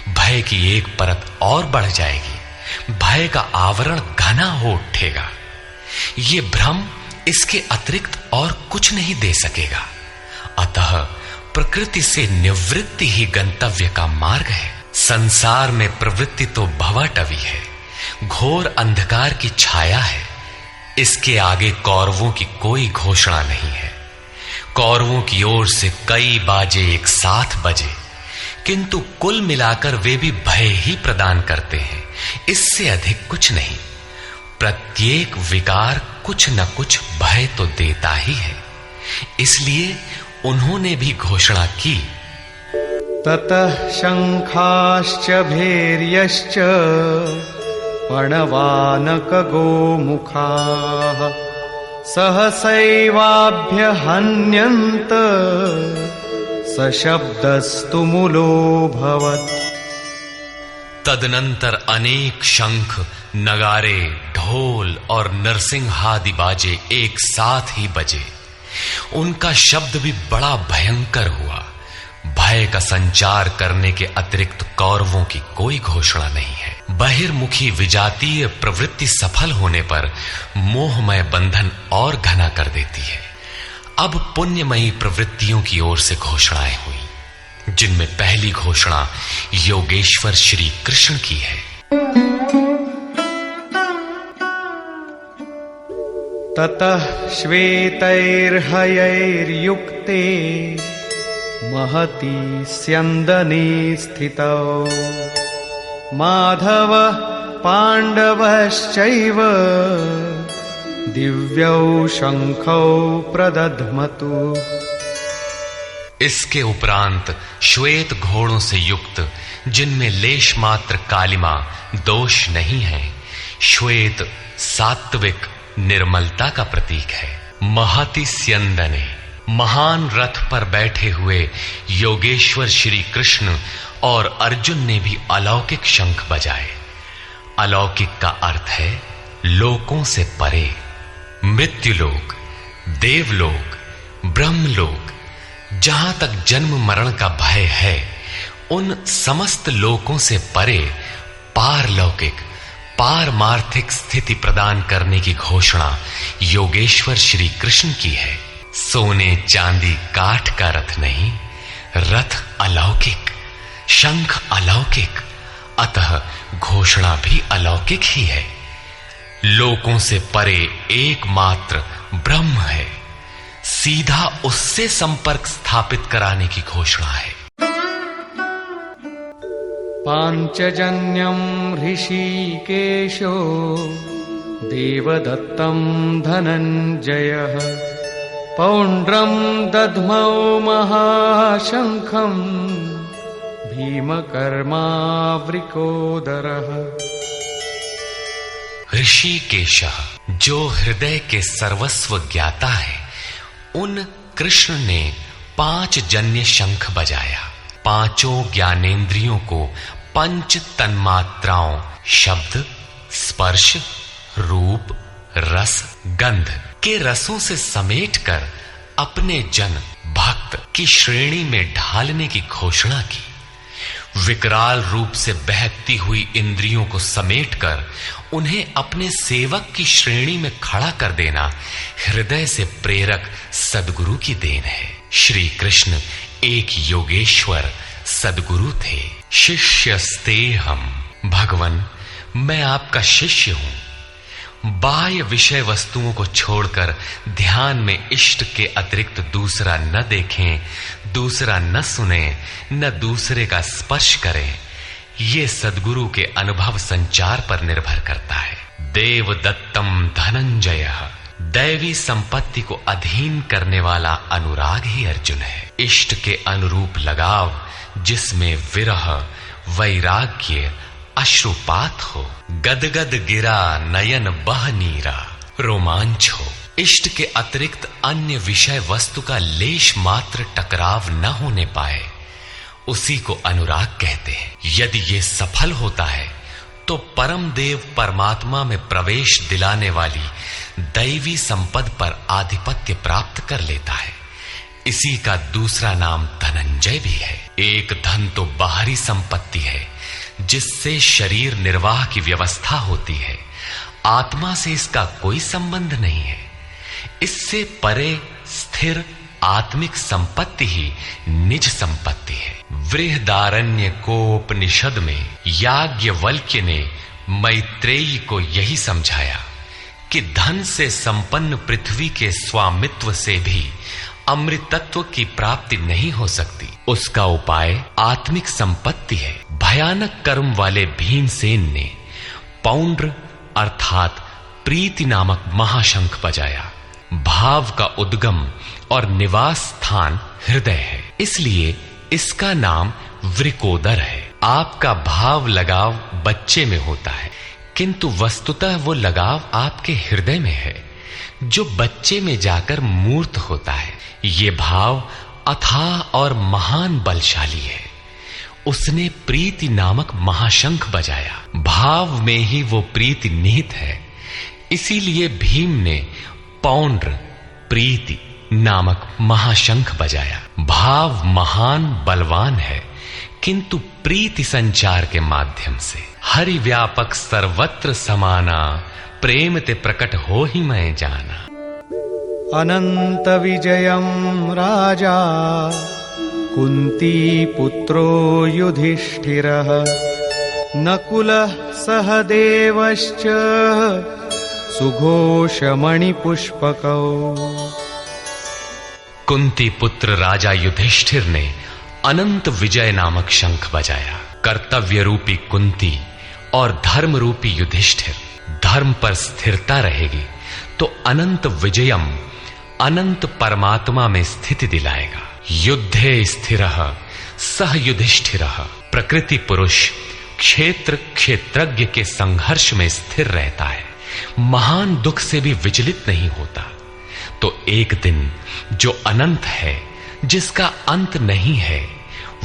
भय की एक परत और बढ़ जाएगी, भय का आवरण घना हो उठेगा। ये भ्रम इसके अतिरिक्त और कुछ नहीं दे सकेगा। अतः प्रकृति से निवृत्ति ही गंतव्य का मार्ग है। संसार में प्रवृत्ति तो भवाटवी है, घोर अंधकार की छाया है। इसके आगे कौरवों की कोई घोषणा नहीं है। कौरवों की ओर से कई बाजे एक साथ बजे, किंतु कुल मिलाकर वे भी भय ही प्रदान करते हैं, इससे अधिक कुछ नहीं। प्रत्येक विकार कुछ न कुछ भय तो देता ही है। इसलिए उन्होंने भी घोषणा की, ततः शंखाश्च भैर्यश्च पणवानक गोमुखाः सहसैवाभ्य हन्यन्त सशब्दस्तु मूलोऽभवत्। तदनंतर अनेक शंख, नगारे, ढोल और नरसिंहादि बाजे एक साथ ही बजे। उनका शब्द भी बड़ा भयंकर हुआ। भय का संचार करने के अतिरिक्त कौरवों की कोई घोषणा नहीं है। बहिर्मुखी विजातीय प्रवृत्ति सफल होने पर मोहमय बंधन और घना कर देती है। अब पुण्यमयी प्रवृत्तियों की ओर से घोषणाएं हुई, जिनमें पहली घोषणा योगेश्वर श्री कृष्ण की है। ततः श्वेतैर्हयैर्युक्ते महती स्यन्दने स्थितौ माधव पाण्डवश्चैव दिव्यौ शंखौ प्रदध्मतु। इसके उपरांत श्वेत घोड़ों से युक्त, जिनमें लेश मात्र कालिमा दोष नहीं है, श्वेत सात्विक निर्मलता का प्रतीक है। महति स्यन्दने, महान रथ पर बैठे हुए योगेश्वर श्री कृष्ण और अर्जुन ने भी अलौकिक शंख बजाए। अलौकिक का अर्थ है लोकों से परे। मृत्युलोक, देवलोक, ब्रह्मलोक, जहां तक जन्म मरण का भय है, उन समस्त लोकों से परे पारलौकिक, पारमार्थिक स्थिति प्रदान करने की घोषणा योगेश्वर श्री कृष्ण की है। सोने चांदी काठ का रथ नहीं, रथ अलौकिक, शंख अलौकिक, अतः घोषणा भी अलौकिक ही है। लोकों से परे एकमात्र ब्रह्म है, सीधा उससे संपर्क स्थापित कराने की घोषणा है। पांचजन्यं ऋषिकेशो देवदत्तं धनंजयः पौंड्रं दध्मौ महाशंखं भीमकर्मावृकोदरः। ऋषिकेश, जो हृदय के सर्वस्व ज्ञाता है, उन कृष्ण ने 5 जन्य शंख बजाया। पांचों ज्ञानेंद्रियों को पंच तन्मात्राओं शब्द, स्पर्श, रूप, रस, गंध के रसों से समेटकर अपने जन भक्त की श्रेणी में ढालने की घोषणा की। विकराल रूप से बहकती हुई इंद्रियों को समेटकर उन्हें अपने सेवक की श्रेणी में खड़ा कर देना हृदय से प्रेरक सद्गुरु की देन है। श्री कृष्ण एक योगेश्वर सद्गुरु थे। शिष्यस्तेहम्, भगवन मैं आपका शिष्य हूं। बाह्य विषय वस्तुओं को छोड़कर ध्यान में इष्ट के अतिरिक्त दूसरा न देखें, दूसरा न सुने, न दूसरे का स्पर्श करें। ये सद्गुरु के अनुभव संचार पर निर्भर करता है। देव दत्तम धनंजय, दैवी संपत्ति को अधीन करने वाला अनुराग ही अर्जुन है। इष्ट के अनुरूप लगाव, जिसमें विरह, वैराग्य, अश्रुपात हो, गदगद गिरा नयन बह नीरा, रोमांच हो। इष्ट के अतिरिक्त अन्य विषय वस्तु का लेश मात्र टकराव न होने पाए, उसी को अनुराग कहते हैं। यदि ये सफल होता है तो परम देव परमात्मा में प्रवेश दिलाने वाली दैवी संपद पर आधिपत्य प्राप्त कर लेता है। इसी का दूसरा नाम धनंजय भी है। एक धन तो बाहरी संपत्ति है, जिससे शरीर निर्वाह की व्यवस्था होती है। आत्मा से इसका कोई संबंध नहीं है। इससे परे स्थिर आत्मिक संपत्ति ही निज संपत्ति है। बृहदारण्य कोपनिषद में याज्ञवल्क्य ने मैत्रेयी को यही समझाया कि धन से संपन्न पृथ्वी के स्वामित्व से भी अमृतत्व की प्राप्ति नहीं हो सकती। उसका उपाय आत्मिक संपत्ति है। भयानक कर्म वाले भीमसेन ने पौंड्र अर्थात प्रीति नामक महाशंख बजाया। भाव का उद्गम और निवास स्थान हृदय है, इसलिए इसका नाम वृकोदर है। आपका भाव लगाव बच्चे में होता है, किंतु वस्तुतः वो लगाव आपके हृदय में है, जो बच्चे में जाकर मूर्त होता है। ये भाव अथाह और महान बलशाली है। उसने प्रीति नामक महाशंख बजाया। भाव में ही वो प्रीति निहित है, इसीलिए भीम ने पौंड्र प्रीति नामक महाशंख बजाया। भाव महान बलवान है, किंतु प्रीति संचार के माध्यम से। हरि व्यापक सर्वत्र समाना, प्रेम ते प्रकट हो ही मैं जाना। अनंत विजयम राजा कुंती पुत्रो युधिष्ठिरः नकुलः सहदेवश्च सुघोषमणिपुष्पकौ। कुंती पुत्र राजा युधिष्ठिर ने अनंत विजय नामक शंख बजाया। कर्तव्य रूपी कुंती और धर्म रूपी युधिष्ठिर। धर्म पर स्थिरता रहेगी तो अनंत विजयम अनंत परमात्मा में स्थिति दिलाएगा। युद्धे स्थिरः सह युधिष्ठिरः। प्रकृति पुरुष क्षेत्र क्षेत्रज्ञ के संघर्ष में स्थिर रहता है, महान दुख से भी विचलित नहीं होता। तो एक दिन जो अनंत है, जिसका अंत नहीं है,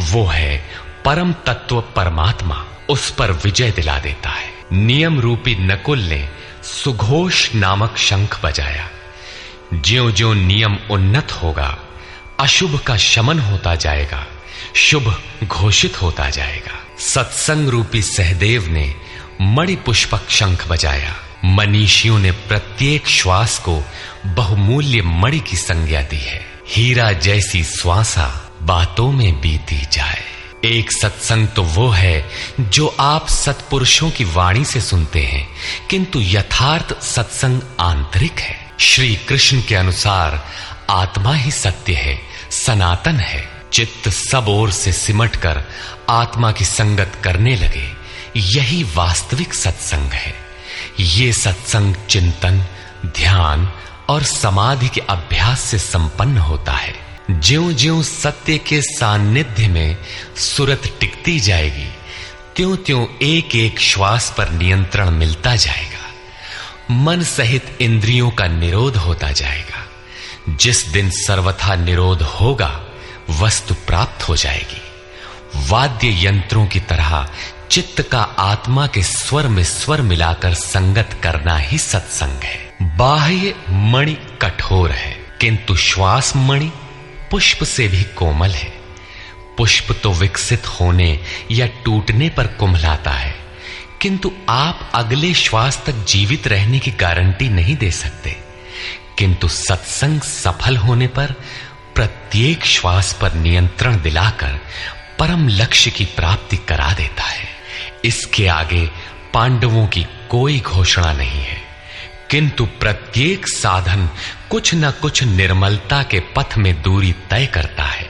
वो है परम तत्व परमात्मा, उस पर विजय दिला देता है। नियम रूपी नकुल ने सुघोष नामक शंख बजाया। ज्यों ज्यों नियम उन्नत होगा, अशुभ का शमन होता जाएगा, शुभ घोषित होता जाएगा। सत्संग रूपी सहदेव ने मणिपुष्पक शंख बजाया। मनीषियों ने प्रत्येक श्वास को बहुमूल्य मणि की संज्ञा दी है। हीरा जैसी श्वासा बातों में बीती जाए। एक सत्संग तो वो है जो आप सत्पुरुषों की वाणी से सुनते हैं, किंतु यथार्थ सत्संग आंतरिक है। श्री कृष्ण के अनुसार आत्मा ही सत्य है, सनातन है। चित्त सब ओर से सिमटकर आत्मा की संगत करने लगे, यही वास्तविक सत्संग है। ये सत्संग चिंतन, ध्यान और समाधि के अभ्यास से संपन्न होता है। ज्यों ज्यों सत्य के सान्निध्य में सुरत टिकती जाएगी, त्यों त्यों एक एक श्वास पर नियंत्रण मिलता जाएगा। मन सहित इंद्रियों का निरोध होता जाएगा। जिस दिन सर्वथा निरोध होगा, वस्तु प्राप्त हो जाएगी। वाद्य यंत्रों की तरह चित्त का आत्मा के स्वर में स्वर मिलाकर संगत करना ही सत्संग है। बाह्य मणि कठोर है, किंतु श्वास मणि पुष्प से भी कोमल है। पुष्प तो विकसित होने या टूटने पर कुम्हलाता है, किंतु आप अगले श्वास तक जीवित रहने की गारंटी नहीं दे सकते। किंतु सत्संग सफल होने पर प्रत्येक श्वास पर नियंत्रण दिलाकर परम लक्ष्य की प्राप्ति करा देता है। इसके आगे पांडवों की कोई घोषणा नहीं है, किंतु प्रत्येक साधन कुछ न कुछ निर्मलता के पथ में दूरी तय करता है।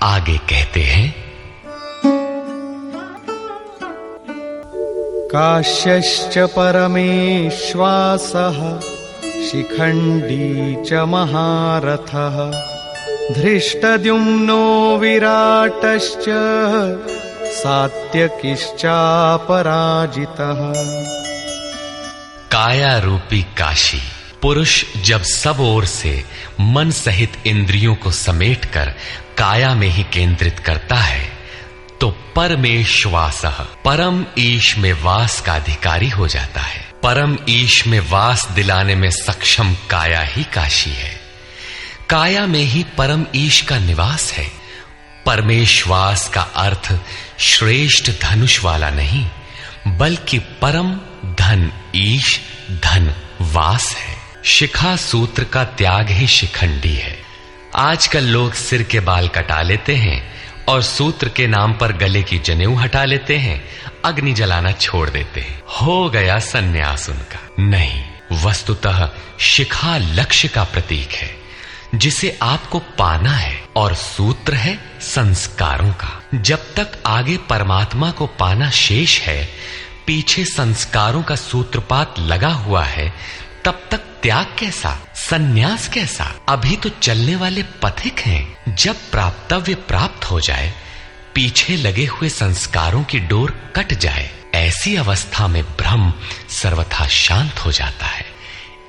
आगे कहते हैं, काश्यश्च परमेश्वासः शिखण्डी च महारथः धृष्टद्युम्नो विराटश्च सात्यकिश्चापराजितः। काया रूपी काशी। पुरुष जब सब ओर से मन सहित इंद्रियों को समेटकर काया में ही केंद्रित करता है, तो परमेश्वासः परम ईश में वास का अधिकारी हो जाता है। परम ईश में वास दिलाने में सक्षम काया ही काशी है। काया में ही परम ईश का निवास है। परमेश्वास का अर्थ श्रेष्ठ धनुष वाला नहीं, बल्कि परम धन ईश धन वास है। शिखा सूत्र का त्याग ही शिखंडी है। आजकल लोग सिर के बाल कटा लेते हैं और सूत्र के नाम पर गले की जनेऊ हटा लेते हैं, अग्नि जलाना छोड़ देते हैं, हो गया सन्यास उनका। नहीं, वस्तुतः शिखा लक्ष्य का प्रतीक है जिसे आपको पाना है, और सूत्र है संस्कारों का। जब तक आगे परमात्मा को पाना शेष है, पीछे संस्कारों का सूत्रपात लगा हुआ है, तब तक त्याग कैसा, सन्यास कैसा? अभी तो चलने वाले पथिक हैं। जब प्राप्तव्य प्राप्त हो जाए, पीछे लगे हुए संस्कारों की डोर कट जाए, ऐसी अवस्था में ब्रह्म सर्वथा शांत हो जाता है।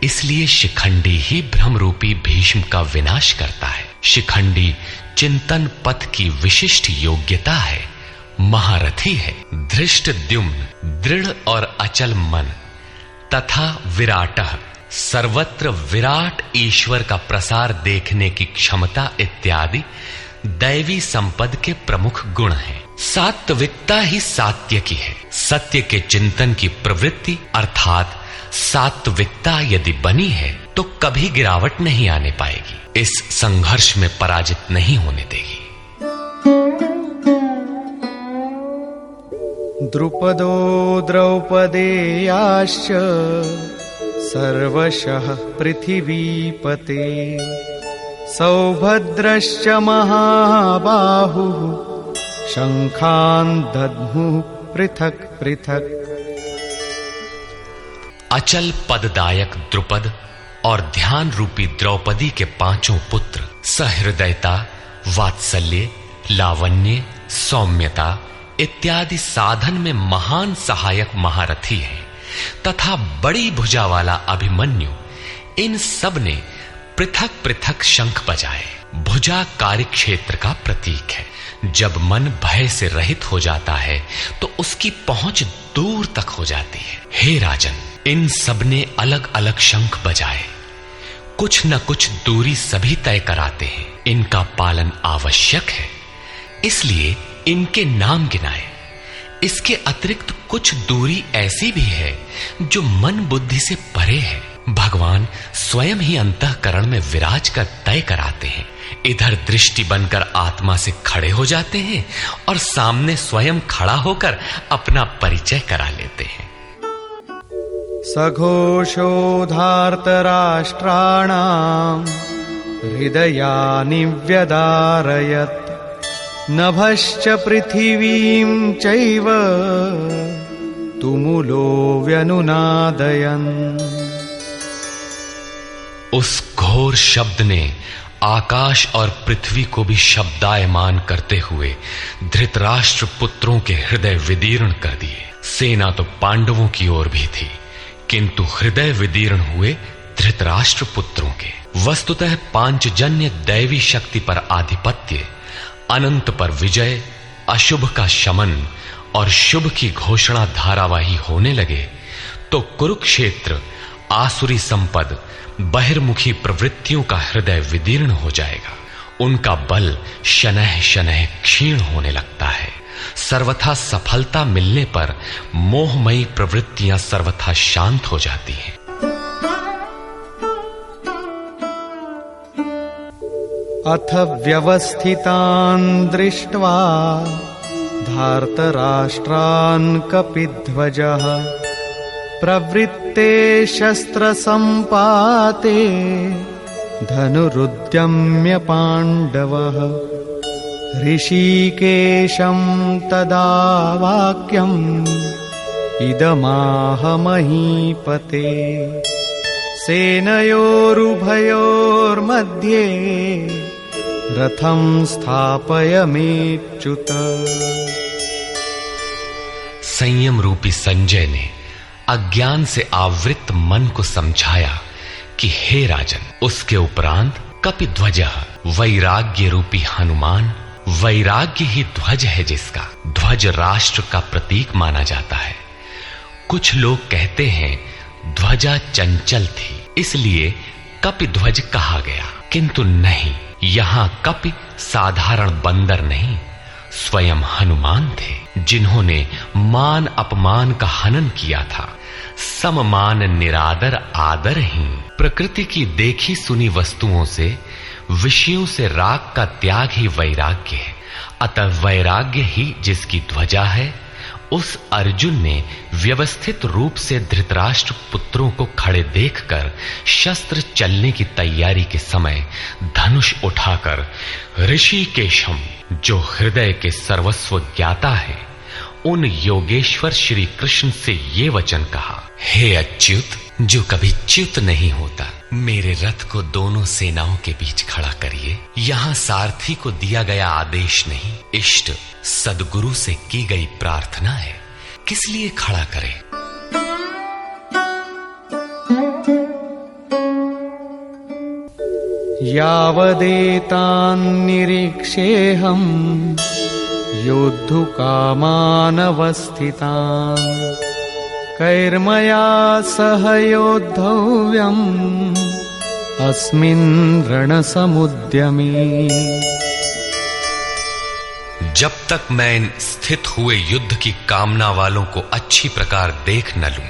इसलिए शिखंडी ही ब्रह्म रूपी भीष्म का विनाश करता है। शिखंडी चिंतन पथ की विशिष्ट योग्यता है, महारथी है। धृष्टद्युम्न दृढ़ और अचल मन तथा विराटः सर्वत्र विराट ईश्वर का प्रसार देखने की क्षमता इत्यादि दैवी संपद के प्रमुख गुण हैं। सात्विकता ही सात्य की है। सत्य के चिंतन की प्रवृत्ति अर्थात सात्विकता यदि बनी है तो कभी गिरावट नहीं आने पाएगी, इस संघर्ष में पराजित नहीं होने देगी। द्रुपदो द्रौपदेयाश्च सर्वशः पृथिवीपते सौभद्रश्च महाबाहुः शंखान् दद्मुः पृथक् पृथक्। अचल पददायक द्रुपद और ध्यान रूपी द्रौपदी के पांचों पुत्र सहृदयता, वात्सल्य, लावण्य, सौम्यता इत्यादि साधन में महान सहायक महारथी हैं तथा बड़ी भुजा वाला अभिमन्यु, इन सब ने पृथक पृथक शंख बजाए। भुजा कार्य क्षेत्र का प्रतीक है। जब मन भय से रहित हो जाता है तो उसकी पहुंच दूर तक हो जाती है। हे राजन, इन सब ने अलग अलग शंख बजाए, कुछ न कुछ दूरी सभी तय कराते हैं। इनका पालन आवश्यक है, इसलिए इनके नाम गिनाए। इसके अतिरिक्त कुछ दूरी ऐसी भी है जो मन बुद्धि से परे है। भगवान स्वयं ही अंतःकरण में विराज कर तय कराते हैं। इधर दृष्टि बनकर आत्मा से खड़े हो जाते हैं और सामने स्वयं खड़ा होकर अपना परिचय करा लेते हैं। सघोषोधार्तराष्ट्राणाम् हृदयानि व्यदारयत् नभश्च पृथिवीं चैव तुमुलो व्यनुनादयन्। उस घोर शब्द ने आकाश और पृथ्वी को भी शब्दायमान करते हुए धृतराष्ट्र पुत्रों के हृदय विदीर्ण कर दिए। सेना तो पांडवों की ओर भी थी, किंतु हृदय विदीर्ण हुए धृतराष्ट्र पुत्रों के। वस्तुतः पांचजन्य दैवी शक्ति पर आधिपत्य, अनंत पर विजय, अशुभ का शमन और शुभ की घोषणा धारावाही होने लगे तो कुरुक्षेत्र आसुरी संपद, बहिर्मुखी प्रवृत्तियों का हृदय विदीर्ण हो जाएगा। उनका बल शनैः शनैः क्षीण होने लगता है। सर्वथा सफलता मिलने पर मोहमयी प्रवृत्तियां सर्वथा शांत हो जाती हैं। अथ व्यवस्थितान् दृष्ट्वा धार्तराष्ट्रान् कपिध्वजः प्रवृत्ते शस्त्रसम्पाते धनुरुद्यम्य पाण्डवः। ऋषिकेशं तदा वाक्यम् इदमाह महीपते सेनयोरुभयोर्मध्ये रथं स्थापयमेच्युत। संयम रूपी संजय ने अज्ञान से आवृत मन को समझाया कि हे राजन, उसके उपरांत कपिध्वज वैराग्य रूपी हनुमान, वैराग्य ही ध्वज है जिसका ध्वज राष्ट्र का प्रतीक माना जाता है। कुछ लोग कहते हैं ध्वजा चंचल थी इसलिए कपिध्वज कहा गया, किंतु नहीं, यहां कपि साधारण बंदर नहीं, स्वयं हनुमान थे जिन्होंने मान अपमान का हनन किया था। सममान निरादर आदरहीन। प्रकृति की देखी सुनी वस्तुओं से, विषयों से राग का त्याग ही वैराग्य है। अतः वैराग्य ही जिसकी ध्वजा है, उस अर्जुन ने व्यवस्थित रूप से धृतराष्ट्र पुत्रों को खड़े देखकर शस्त्र चलने की तैयारी के समय धनुष उठाकर ऋषिकेशम, जो हृदय के सर्वस्व ज्ञाता है, उन योगेश्वर श्री कृष्ण से ये वचन कहा, हे अच्युत, जो कभी च्युत नहीं होता, मेरे रथ को दोनों सेनाओं के बीच खड़ा करिए। यहाँ सारथी को दिया गया आदेश नहीं, इष्ट सदगुरु से की गई प्रार्थना है, किस लिए खड़ा करें? यावदेतान् निरीक्षेऽहम् योद्धुकामानवस्थितान् कैर्मया सह योद्धव्यम् अस्मिन् रणसमुद्यमे। जब तक मैं इन स्थित हुए युद्ध की कामना वालों को अच्छी प्रकार देख न लूं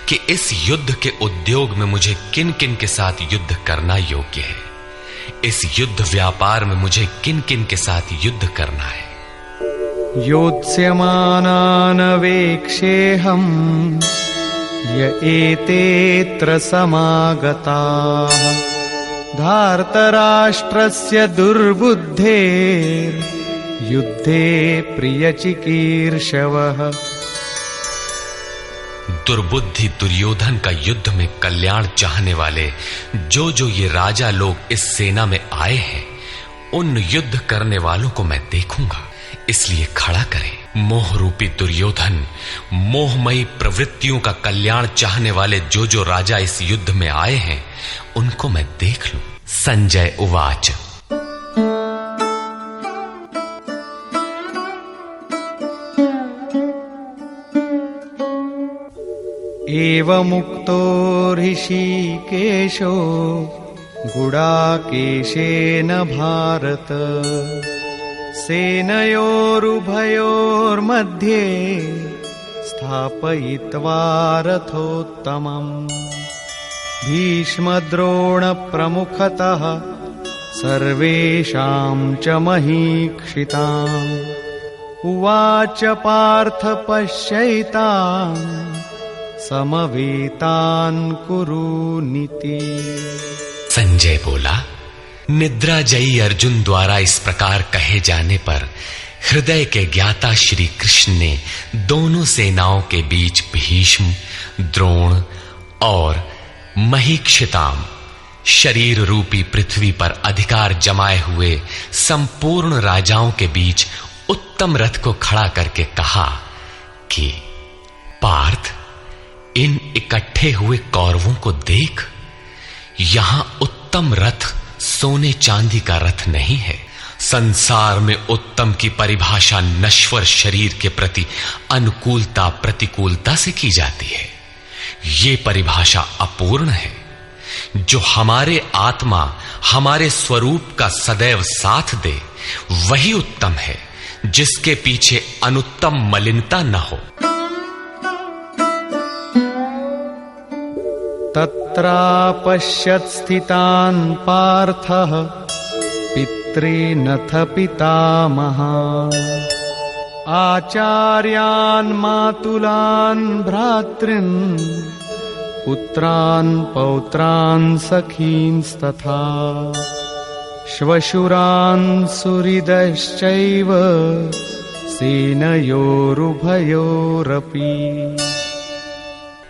कि इस युद्ध के उद्योग में मुझे किन किन के साथ युद्ध करना योग्य है, इस युद्ध व्यापार में मुझे किन किन के साथ युद्ध करना है। योत्स्यमानान् वेक्षेऽहम् य एतेऽत्र समागताः धार्तराष्ट्रस्य दुर्बुद्धेर्युद्धे प्रियचिकीर्षवः। दुर्बुद्धि दुर्योधन का युद्ध में कल्याण चाहने वाले जो ये राजा लोग इस सेना में आए हैं, उन युद्ध करने वालों को मैं देखूंगा, इसलिए खड़ा करें। मोह रूपी दुर्योधन, मोहमयी प्रवृत्तियों का कल्याण चाहने वाले जो राजा इस युद्ध में आए हैं, उनको मैं देख लूं। संजय उवाच, एवमुक्तो ऋषिकेशो गुडाकेशेन भारत सेनयोरुभयोर्मध्ये स्थापयित्वा रथोत्तमम् भीष्मद्रोणप्रमुखतः सर्वेषां च महीक्षिताम् उवाच पार्थ पश्यैतान् समवेतान् कुरुनीति। संजय बोला, निद्राजयी अर्जुन द्वारा इस प्रकार कहे जाने पर हृदय के ज्ञाता श्री कृष्ण ने दोनों सेनाओं के बीच भीष्म, द्रोण और महीक्षिताम, शरीर रूपी पृथ्वी पर अधिकार जमाए हुए संपूर्ण राजाओं के बीच उत्तम रथ को खड़ा करके कहा कि पार्थ, इन इकट्ठे हुए कौरवों को देख, यहां उत्तम रथ सोने चांदी का रथ नहीं है। संसार में उत्तम की परिभाषा नश्वर शरीर के प्रति अनुकूलता प्रतिकूलता से की जाती है। ये परिभाषा अपूर्ण है। जो हमारे आत्मा, हमारे स्वरूप का सदैव साथ दे, वही उत्तम है, जिसके पीछे अनुत्तम मलिनता न हो। तत्रापश्यत् स्थितान् पार्थः पितॄनथ पितामहान् आचार्यान् मातुलान् भ्रातॄन् पुत्रान् पौत्रान् सखींस्तथा श्वशुरान् सुहृदश्चैव सेनयोरुभयोरपि।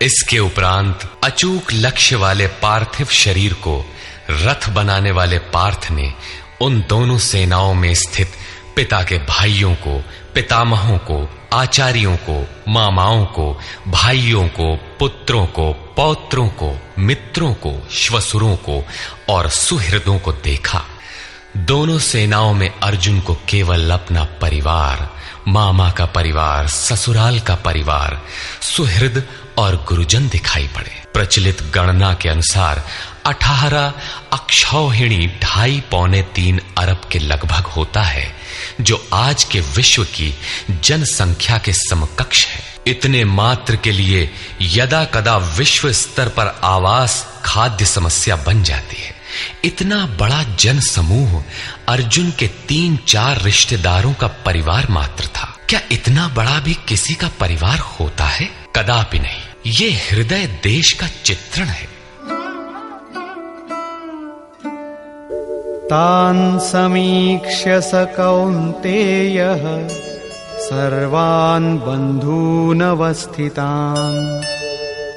इसके उपरांत अचूक लक्ष्य वाले पार्थिव शरीर को रथ बनाने वाले पार्थ ने उन दोनों सेनाओं में स्थित पिता के भाइयों को, पितामहों को, आचार्यों को, मामाओं को, भाइयों को, पुत्रों को, पौत्रों को, मित्रों को, श्वसुरों को और सुहृदों को देखा। दोनों सेनाओं में अर्जुन को केवल अपना परिवार, मामा का परिवार, ससुराल का परिवार, सुहृद और गुरुजन दिखाई पड़े। प्रचलित गणना के अनुसार 18 अक्षौहिणी 2.5-3 अरब के लगभग होता है, जो आज के विश्व की जनसंख्या के समकक्ष है। इतने मात्र के लिए यदा कदा विश्व स्तर पर आवास खाद्य समस्या बन जाती है। इतना बड़ा जन समूह अर्जुन के 3-4 रिश्तेदारों का परिवार मात्र था। क्या इतना बड़ा भी किसी का परिवार होता है? कदापि नहीं। ये हृदय देश का चित्रण है। तान् समीक्ष्य स कौन्तेयः सर्वान् बन्धूनवस्थितान्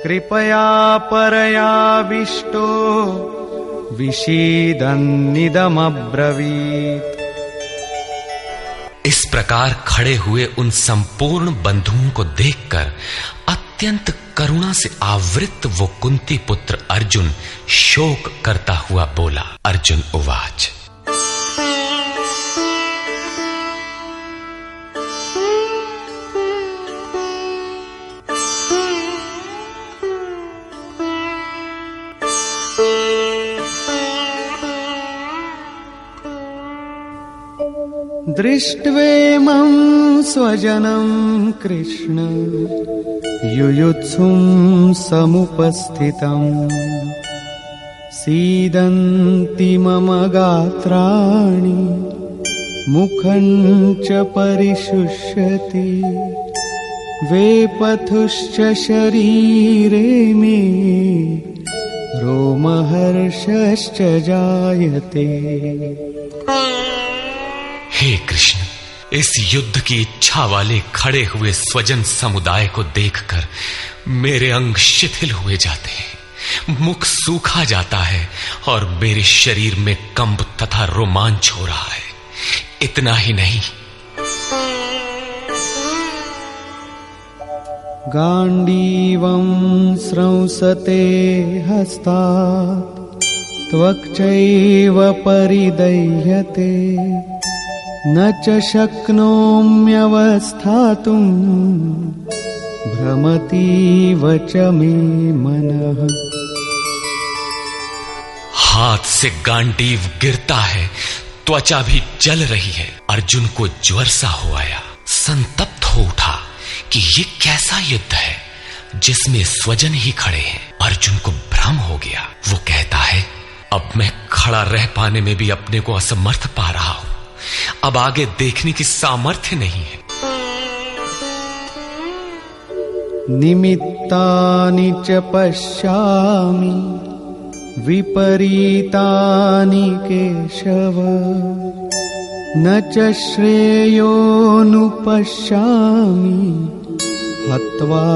कृपया परयाविष्टो विषीदन्निदमब्रवीत्। इस प्रकार खड़े हुए उन संपूर्ण बंधुओं को देखकर अत्यंत करुणा से आवृत वो कुंती पुत्र अर्जुन शोक करता हुआ बोला। अर्जुन उवाच। दृष्ट्वेमं स्वजनं कृष्ण युयुत्सुं समुपस्थितम् सीदन्ति मम गात्राणि मुखं च परिशुष्यति वेपथुश्च शरीरे मे रोमहर्षश्च जायते। हे कृष्ण, इस युद्ध की इच्छा वाले खड़े हुए स्वजन समुदाय को देखकर मेरे अंग शिथिल हुए जाते हैं, मुख सूखा जाता है और मेरे शरीर में कंप तथा रोमांच हो रहा है। इतना ही नहीं, गांडीवं स्रंसते हस्तात् त्वक्चैव परिदह्यते न च शक्नोम्यवस्थातुं भ्रमतीव च मे मनः। हाथ से गांडीव गिरता है, त्वचा भी जल रही है। अर्जुन को ज्वर सा हो आया, संतप्त हो उठा कि ये कैसा युद्ध है जिसमें स्वजन ही खड़े हैं। अर्जुन को भ्रम हो गया। वो कहता है, अब मैं खड़ा रह पाने में भी अपने को असमर्थ पा रहा हूं। अब आगे देखने की सामर्थ्य नहीं है। निमित्तानि च पश्यामि विपरीतानि केशव न च श्रेयोनुपश्यामि हत्वा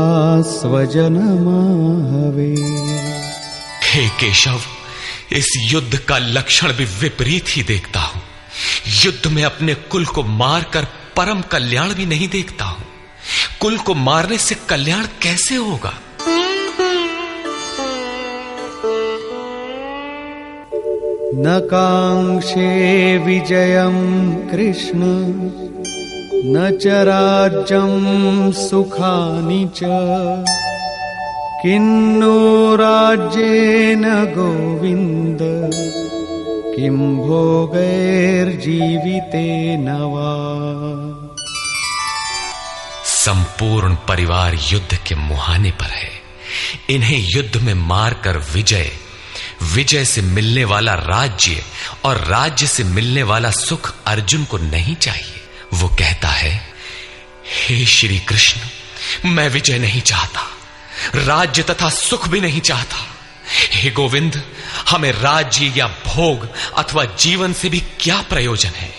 स्वजनमाहवे। हे केशव, इस युद्ध का लक्षण भी विपरीत ही देखता हूं। युद्ध में अपने कुल को मारकर परम कल्याण भी नहीं देखता हूं। कुल को मारने से कल्याण कैसे होगा? न कांक्षे विजयं कृष्ण न च राज्यं सुखानि च किन्नो राज्येन गोविन्द किं भोगैर्जीवितेन वा। संपूर्ण परिवार युद्ध के मुहाने पर है। इन्हें युद्ध में मारकर विजय से मिलने वाला राज्य और राज्य से मिलने वाला सुख अर्जुन को नहीं चाहिए। वो कहता है, हे श्री कृष्ण, मैं विजय नहीं चाहता, राज्य तथा सुख भी नहीं चाहता। हे गोविंद, हमें राज्य या भोग अथवा जीवन से भी क्या प्रयोजन है?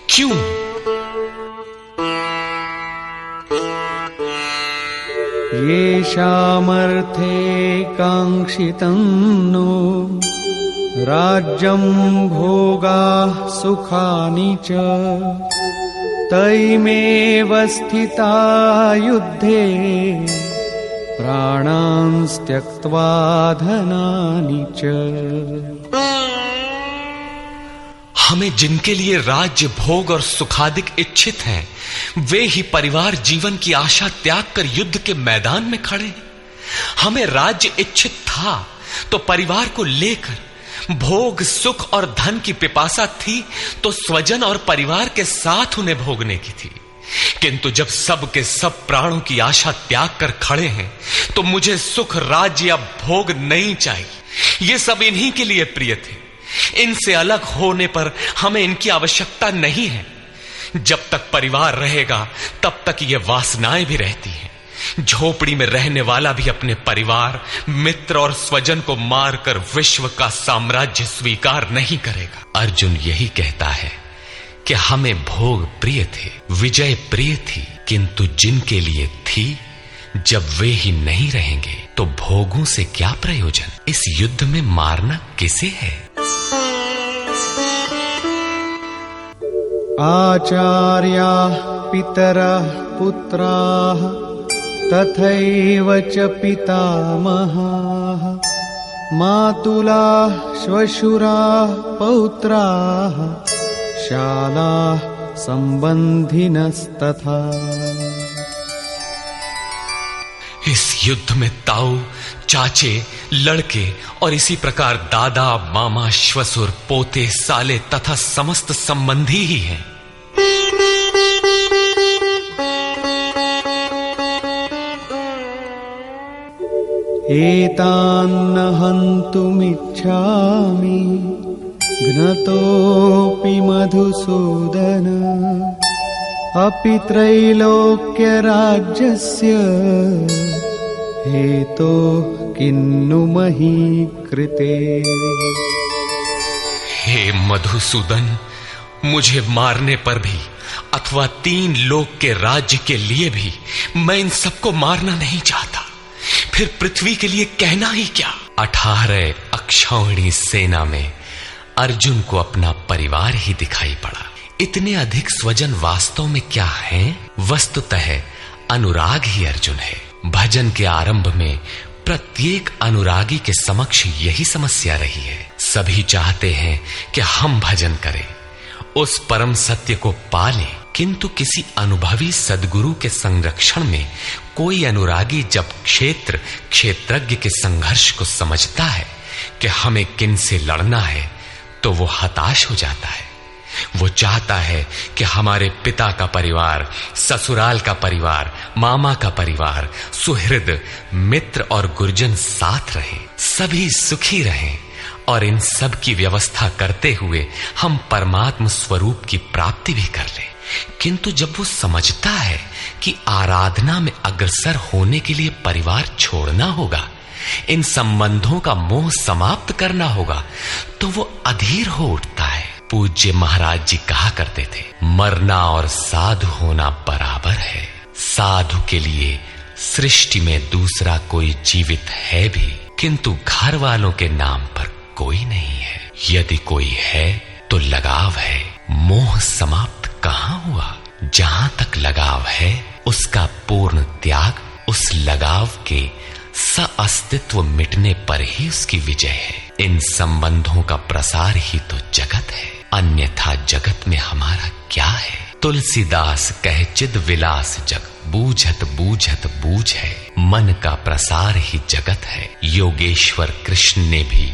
क्यों? येषामर्थे कांक्षितं नो राज्यं भोगाः सुखानि च तैमेव स्थिता युद्धे प्राणान् त्यक्त्वा धनानि च। हमें जिनके लिए राज्य भोग और सुखादिक इच्छित हैं, वे ही परिवार जीवन की आशा त्याग कर युद्ध के मैदान में खड़े। हमें राज्य इच्छित था तो परिवार को लेकर, भोग सुख और धन की पिपासा थी तो स्वजन और परिवार के साथ उन्हें भोगने की थी। किंतु जब सब के सब प्राणों की आशा त्याग कर खड़े हैं तो मुझे सुख, राज्य या भोग नहीं चाहिए। ये सब इन्हीं के लिए प्रिय थे। इनसे अलग होने पर हमें इनकी आवश्यकता नहीं है। जब तक परिवार रहेगा तब तक ये वासनाएं भी रहती हैं। झोपड़ी में रहने वाला भी अपने परिवार, मित्र और स्वजन को मारकर विश्व का साम्राज्य स्वीकार नहीं करेगा। अर्जुन यही कहता है कि हमें भोग प्रिय थे, विजय प्रिय थी, किंतु जिनके लिए थी, जब वे ही नहीं रहेंगे तो भोगों से क्या प्रयोजन? इस युद्ध में मारना किसे है? आचार्या पितरः पुत्राः तथैव च पितामहाः मातुलाः श्वशुराः पौत्राः शालाः संबंधिनस्तथा। इस युद्ध में ताऊ, चाचे, लड़के और इसी प्रकार दादा, मामा, श्वसुर, पोते, साले तथा समस्त संबंधी ही हैं। एतान्न हन्तुमिच्छामि घ्नतोऽपि मधुसूदन अपि त्रैलोक्यराज्यस्य हेतो किन्नु मही कृते। हे मधुसूदन, मुझे मारने पर भी अथवा 3 लोक के राज्य के लिए भी मैं इन सबको मारना नहीं चाहता। फिर पृथ्वी के लिए कहना ही क्या? 18 अक्षौहिणी सेना में अर्जुन को अपना परिवार ही दिखाई पड़ा। इतने अधिक स्वजन वास्तव में क्या हैं? वस्तुतः अनुराग ही अर्जुन है। भजन के आरंभ में प्रत्येक अनुरागी के समक्ष यही समस्या रही है। सभी चाहते हैं कि हम भजन करें, उस परम सत्य को पालें, किंतु किसी अनुभवी सद्गुरु के संरक्षण में कोई अनुरागी जब क्षेत्रज्ञ के संघर्ष को समझता है कि हमें किन से लड़ना है तो वो हताश हो जाता है। वो चाहता है कि हमारे पिता का परिवार, ससुराल का परिवार, मामा का परिवार, सुहृद, मित्र और गुरजन साथ रहें, सभी सुखी रहें और इन सब की व्यवस्था करते हुए हम परमात्म स्वरूप की प्राप्ति भी कर लें। किंतु जब वो समझता है कि आराधना में अग्रसर होने के लिए परिवार छोड़ना होगा, इन संबंधों का मोह समाप्त करना होगा, तो वो अधीर हो उठता है। पूज्य महाराज जी कहा करते थे, मरना और साधु होना बराबर है। साधु के लिए सृष्टि में दूसरा कोई जीवित है भी, किंतु घर वालों के नाम पर कोई नहीं है। यदि कोई है तो लगाव है। मोह समाप्त कहाँ हुआ? जहां तक लगाव है उसका पूर्ण त्याग, उस लगाव के अस्तित्व मिटने पर ही उसकी विजय है। इन संबंधों का प्रसार ही तो जगत है, अन्यथा जगत में हमारा क्या है? तुलसीदास कहे चिद विलास जग, बूझत बूझत बूझ है, मन का प्रसार ही जगत है। योगेश्वर कृष्ण ने भी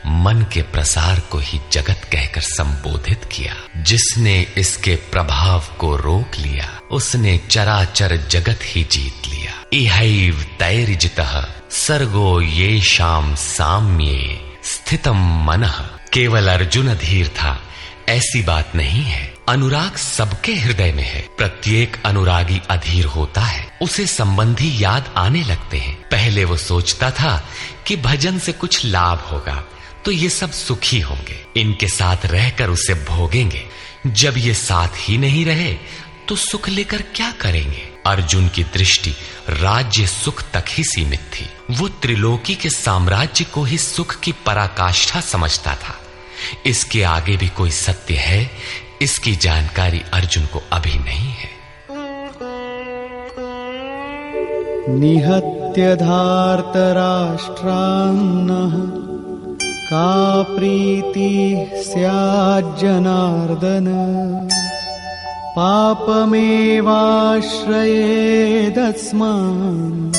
मन के प्रसार को ही जगत कहकर संबोधित किया। जिसने इसके प्रभाव को रोक लिया उसने चराचर जगत ही जीत लिया। इहैव तैर्जितः सर्गो येषां साम्ये स्थितम मनः। केवल अर्जुन धीर था ऐसी बात नहीं है। अनुराग सबके हृदय में है। प्रत्येक अनुरागी अधीर होता है, उसे संबंधी याद आने लगते हैं। पहले वो सोचता था कि भजन से कुछ लाभ होगा तो ये सब सुखी होंगे, इनके साथ रहकर उसे भोगेंगे। जब ये साथ ही नहीं रहे तो सुख लेकर क्या करेंगे? अर्जुन की दृष्टि राज्य सुख तक ही सीमित थी। वो त्रिलोकी के साम्राज्य को ही सुख की पराकाष्ठा समझता था। इसके आगे भी कोई सत्य है, इसकी जानकारी अर्जुन को अभी नहीं है। निहत्य धार्तराष्ट्रान्नः का प्रीति स्याज्जनार्दन पापमेवाश्रयेदस्मान्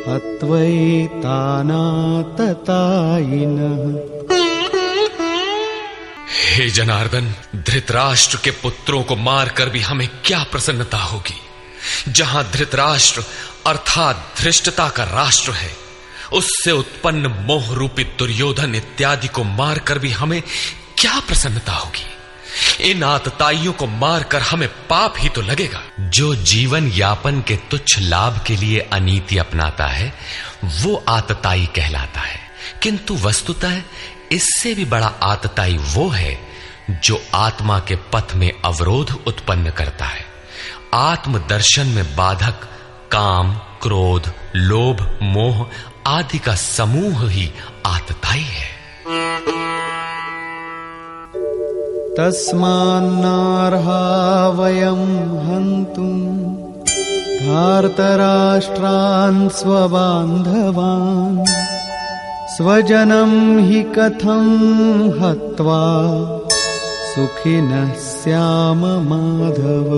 हत्वैतानाततायिनः। हे जनार्दन, धृतराष्ट्र के पुत्रों को मारकर भी हमें क्या प्रसन्नता होगी। जहां धृतराष्ट्र अर्थात धृष्टता का राष्ट्र है, उससे उत्पन्न मोह रूपी दुर्योधन इत्यादि को मारकर भी हमें क्या प्रसन्नता होगी। इन आतताइयों को मारकर हमें पाप ही तो लगेगा। जो जीवन यापन के तुच्छ लाभ के लिए अनीति अपनाता है वो आतताई कहलाता है, किंतु वस्तुतः इससे भी बड़ा आतताई वो है जो आत्मा के पथ में अवरोध उत्पन्न करता है। आत्मदर्शन में बाधक काम, क्रोध, लोभ, मोह आदि का समूह ही आतताई है। तस्मान्नार्हा वयं हन्तुं धार्तराष्ट्रान् स्वबान्धवान् स्वजनं हि कथं हत्वा सुखिनः स्याम माधव।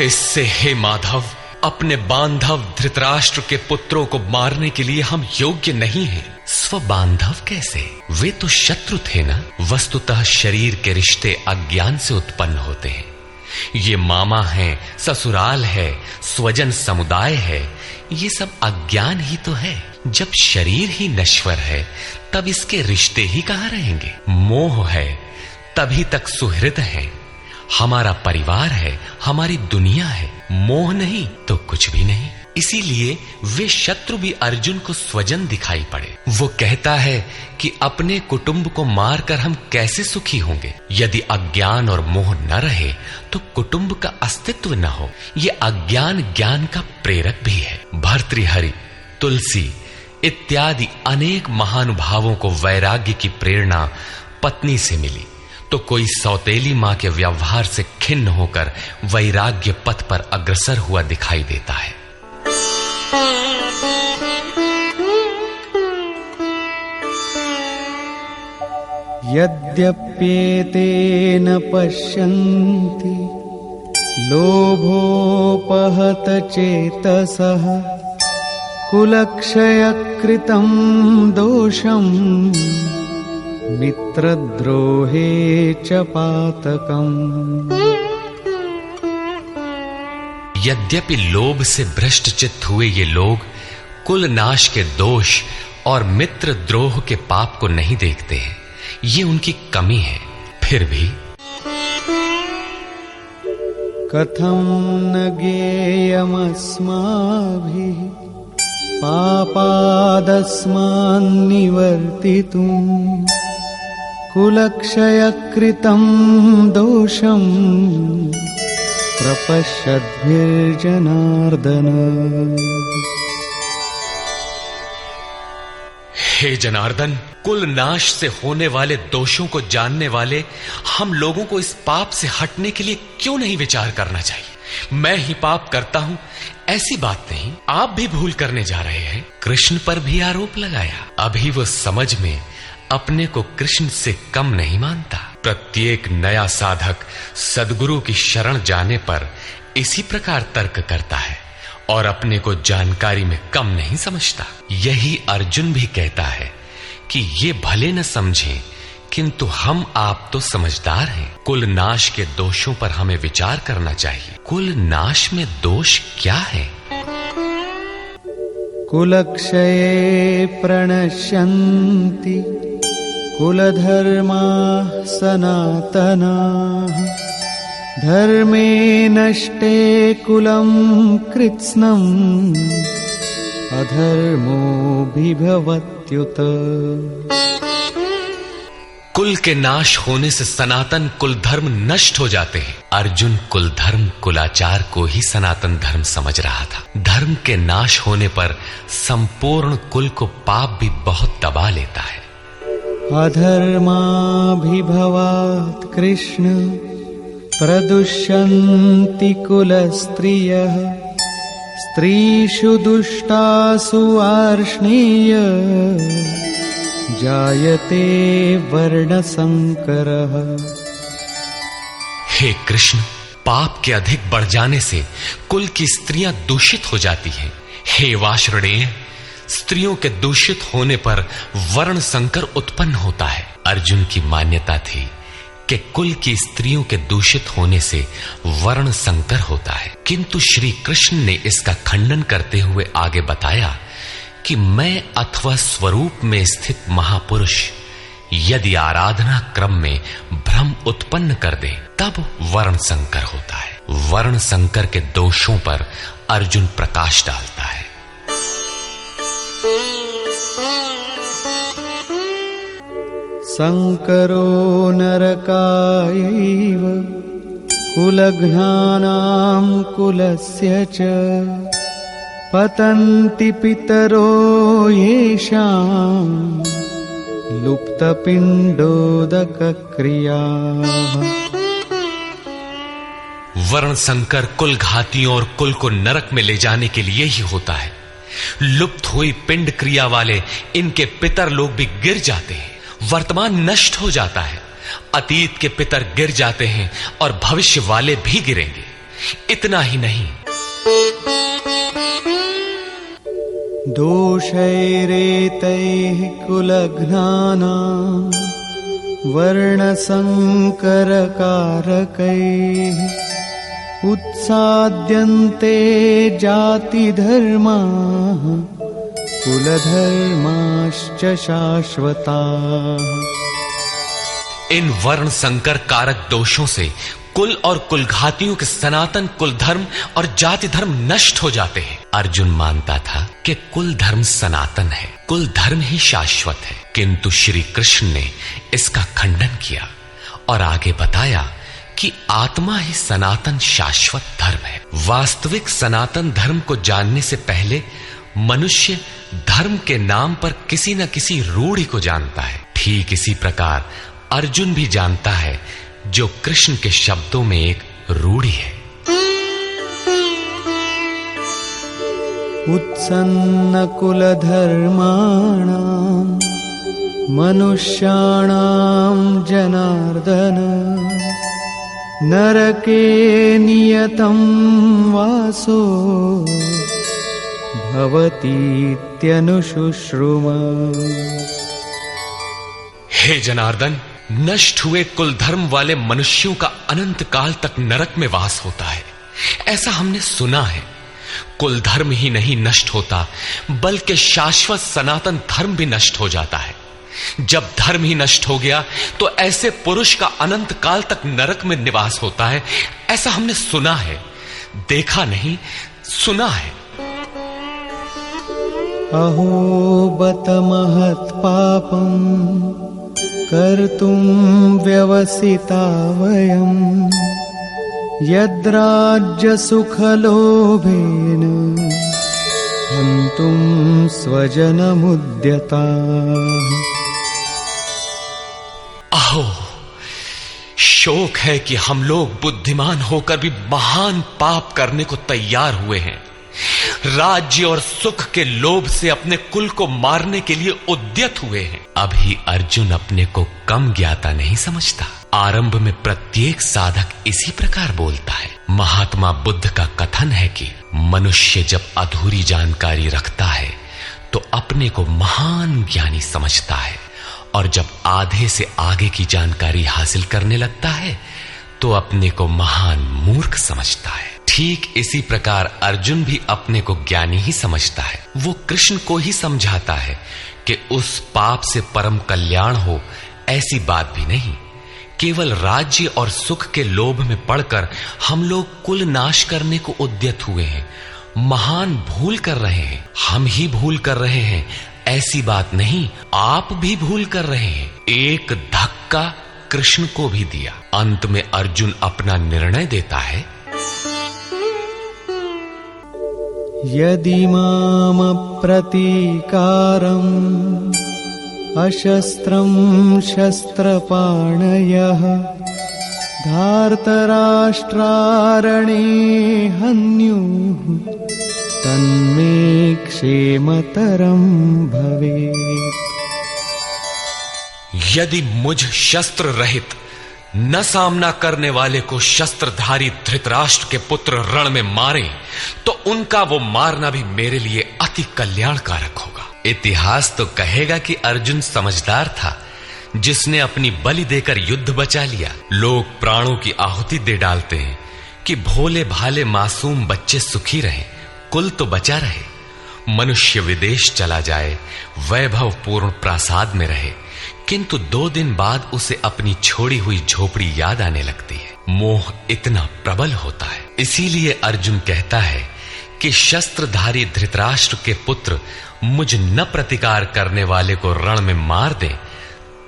इससे हे माधव, अपने बांधव धृतराष्ट्र के पुत्रों को मारने के लिए हम योग्य नहीं हैं। स्वबांधव कैसे? वे तो शत्रु थे ना। वस्तुतः शरीर के रिश्ते अज्ञान से उत्पन्न होते हैं। ये मामा है, ससुराल है, स्वजन समुदाय है, ये सब अज्ञान ही तो है। जब शरीर ही नश्वर है तब इसके रिश्ते ही कहां रहेंगे। मोह है तभी तक सुहृद है, हमारा परिवार है, हमारी दुनिया है। मोह नहीं तो कुछ भी नहीं। इसीलिए वे शत्रु भी अर्जुन को स्वजन दिखाई पड़े। वो कहता है कि अपने कुटुंब को मारकर हम कैसे सुखी होंगे। यदि अज्ञान और मोह न रहे तो कुटुंब का अस्तित्व न हो। ये अज्ञान ज्ञान का प्रेरक भी है। भर्तृहरि, तुलसी इत्यादि अनेक महानुभावों को वैराग्य की प्रेरणा पत्नी से मिली, तो कोई सौतेली मां के व्यवहार से खिन्न होकर वैराग्य पथ पर अग्रसर हुआ दिखाई देता है। यद्यप्येतेन पश्यन्ति लोभोपहत चेतसः कुलक्षयकृतं दोषं मित्रद्रोहे च पातकम्। यद्यपि लोभ से भ्रष्ट चित्त हुए ये लोग कुल नाश के दोष और मित्र द्रोह के पाप को नहीं देखते हैं, ये उनकी कमी है। फिर भी कथं न ज्ञेयमस्माभिः पापादस्मान्निवर्तितुं कुलक्षयकृतं दोषं प्रपश्यद्भिर्जनार्दन। हे जनार्दन, कुल नाश से होने वाले दोषों को जानने वाले हम लोगों को इस पाप से हटने के लिए क्यों नहीं विचार करना चाहिए। मैं ही पाप करता हूं ऐसी बात नहीं, आप भी भूल करने जा रहे हैं। कृष्ण पर भी आरोप लगाया। अभी वो समझ में अपने को कृष्ण से कम नहीं मानता। प्रत्येक नया साधक सद्गुरु की शरण जाने पर इसी प्रकार तर्क करता है और अपने को जानकारी में कम नहीं समझता। यही अर्जुन भी कहता है कि ये भले न समझें, किंतु हम आप तो समझदार हैं। कुल नाश के दोषों पर हमें विचार करना चाहिए। कुल नाश में दोष क्या है? कुलक्षये प्रणश्यन्ति कुलधर्माः सनातनाः धर्मे नष्टे कुलं कृत्स्नम् अधर्मोऽभिभवत्युत। कुल के नाश होने से सनातन कुल धर्म नष्ट हो जाते हैं। अर्जुन कुल धर्म कुलाचार को ही सनातन धर्म समझ रहा था। धर्म के नाश होने पर संपूर्ण कुल को पाप भी बहुत दबा लेता है। अधर्माभिभवात् कृष्ण प्रदुष्यन्ति कुलस्त्रियः स्त्रीषु दुष्टासु वार्ष्णेय जायते वर्णसंकरः। हे कृष्ण, पाप के अधिक बढ़ जाने से कुल की स्त्रियां दूषित हो जाती हैं। हे वाशरणेय, स्त्रियों के दूषित होने पर वर्ण संकर उत्पन्न होता है। अर्जुन की मान्यता थी कि कुल की स्त्रियों के दूषित होने से वर्ण संकर होता है, किंतु श्री कृष्ण ने इसका खंडन करते हुए आगे बताया कि मैं अथवा स्वरूप में स्थित महापुरुष यदि आराधना क्रम में भ्रम उत्पन्न कर दे तब वर्ण संकर होता है। वर्ण संकर के दोषों पर अर्जुन प्रकाश डालता है। संकरो नरकायैव कुलघ्नानां कुलस्य च पतन्ति पितरो येषां लुप्तपिण्डोदकक्रियाः। वर्ण संकर कुल घातियों और कुल को नरक में ले जाने के लिए ही होता है। लुप्त हुई पिंड क्रिया वाले इनके पितर लोग भी गिर जाते हैं। वर्तमान नष्ट हो जाता है, अतीत के पितर गिर जाते हैं और भविष्य वाले भी गिरेंगे। इतना ही नहीं, दोषैरेतैः कुलघ्नानां वर्णसंकरकारकैः उत्साद्यन्ते जातिधर्माः कुलधर्माश्च शाश्वताः। इन वर्ण संकर कारक दोषों से कुल और कुलघातियों के सनातन कुल धर्म और जाति धर्म नष्ट हो जाते हैं। अर्जुन मानता था कि कुल धर्म सनातन है, कुल धर्म ही शाश्वत है, किंतु श्री कृष्ण ने इसका खंडन किया और आगे बताया कि आत्मा ही सनातन शाश्वत धर्म है। वास्तविक सनातन धर्म को जानने से पहले मनुष्य धर्म के नाम पर किसी न किसी रूढ़ि को जानता है। ठीक इसी प्रकार अर्जुन भी जानता है जो कृष्ण के शब्दों में एक रूढ़ि है। उत्सन्न कुलधर्माणां मनुष्याणां जनार्दन नरके नियतं वासो भवतीत्यनुशुश्रुम। हे जनार्दन, नष्ट हुए कुल धर्म वाले मनुष्यों का अनंत काल तक नरक में वास होता है, ऐसा हमने सुना है। कुल धर्म ही नहीं नष्ट होता, बल्कि शाश्वत सनातन धर्म भी नष्ट हो जाता है। जब धर्म ही नष्ट हो गया तो ऐसे पुरुष का अनंत काल तक नरक में निवास होता है, ऐसा हमने सुना है, देखा नहीं, सुना है। अहो बत महत् पापं कर्तुं व्यवसिता वयं यद्राज्य सुखलोभेन हन्तुं स्वजनमुद्यताः। अहो, शोक है कि हम लोग बुद्धिमान होकर भी महान पाप करने को तैयार हुए हैं। राज्य और सुख के लोभ से अपने कुल को मारने के लिए उद्यत हुए हैं। अभी अर्जुन अपने को कम ज्ञाता नहीं समझता। आरंभ में प्रत्येक साधक इसी प्रकार बोलता है। महात्मा बुद्ध का कथन है कि मनुष्य जब अधूरी जानकारी रखता है तो अपने को महान ज्ञानी समझता है, और जब आधे से आगे की जानकारी हासिल करने लगता है तो अपने को महान मूर्ख समझता है। ठीक इसी प्रकार अर्जुन भी अपने को ज्ञानी ही समझता है। वो कृष्ण को ही समझाता है कि उस पाप से परम कल्याण हो, ऐसी बात भी नहीं। केवल राज्य और सुख के लोभ में पड़कर हम लोग कुल नाश करने को उद्यत हुए हैं। महान भूल कर रहे हैं, हम ही भूल कर रहे हैं, ऐसी बात नहीं, आप भी भूल कर रहे हैं। एक धक्का कृष्ण को भी दिया। अंत में अर्जुन अपना निर्णय देता है, यदि माम प्रतीकारम् अशस्त्रं शस्त्रपाणयः धार्तराष्ट्रारणे हन्युः तन्मे क्षेमतरं भवेत्। यदि मुझ शस्त्र रहित न सामना करने वाले को शस्त्रधारी धृतराष्ट्र के पुत्र रण में मारे तो उनका वो मारना भी मेरे लिए अति कल्याणकारक होगा। इतिहास तो कहेगा कि अर्जुन समझदार था, जिसने अपनी बलि देकर युद्ध बचा लिया। लोग प्राणों की आहुति दे डालते हैं कि भोले भाले मासूम बच्चे सुखी रहें, कुल तो बचा रहे। मनुष्य विदेश चला जाए, वैभव पूर्ण प्रासाद में रहे, किंतु 2 दिन बाद उसे अपनी छोड़ी हुई झोपड़ी याद आने लगती है। मोह इतना प्रबल होता है। इसीलिए अर्जुन कहता है कि शस्त्रधारी धृतराष्ट्र के पुत्र मुझ न प्रतिकार करने वाले को रण में मार दें,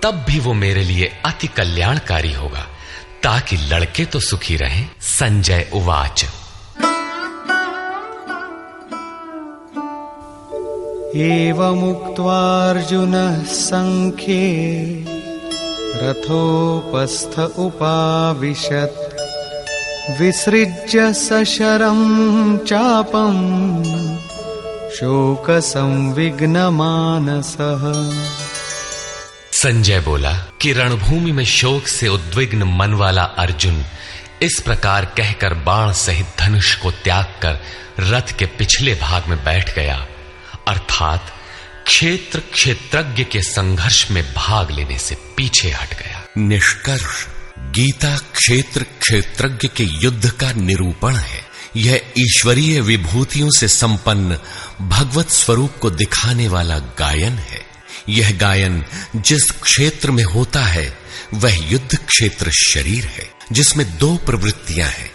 तब भी वो मेरे लिए अति कल्याणकारी होगा, ताकि लड़के तो सुखी रहें। संजय उवाच। एवमुक्त्वार्जुनः संख्ये रथोपस्थ उपाविशत् विसृज्य सशरं चापं शोकसंविघ्नमानसः। संजय बोला कि रणभूमि में शोक से उद्विग्न मन वाला अर्जुन इस प्रकार कहकर बाण सहित धनुष को त्याग कर रथ के पिछले भाग में बैठ गया, अर्थात क्षेत्र क्षेत्रज्ञ के संघर्ष में भाग लेने से पीछे हट गया। निष्कर्ष, गीता क्षेत्र क्षेत्रज्ञ के युद्ध का निरूपण है। यह ईश्वरीय विभूतियों से संपन्न भगवत स्वरूप को दिखाने वाला गायन है। यह गायन जिस क्षेत्र में होता है वह युद्ध क्षेत्र शरीर है, जिसमें 2 प्रवृत्तियां हैं,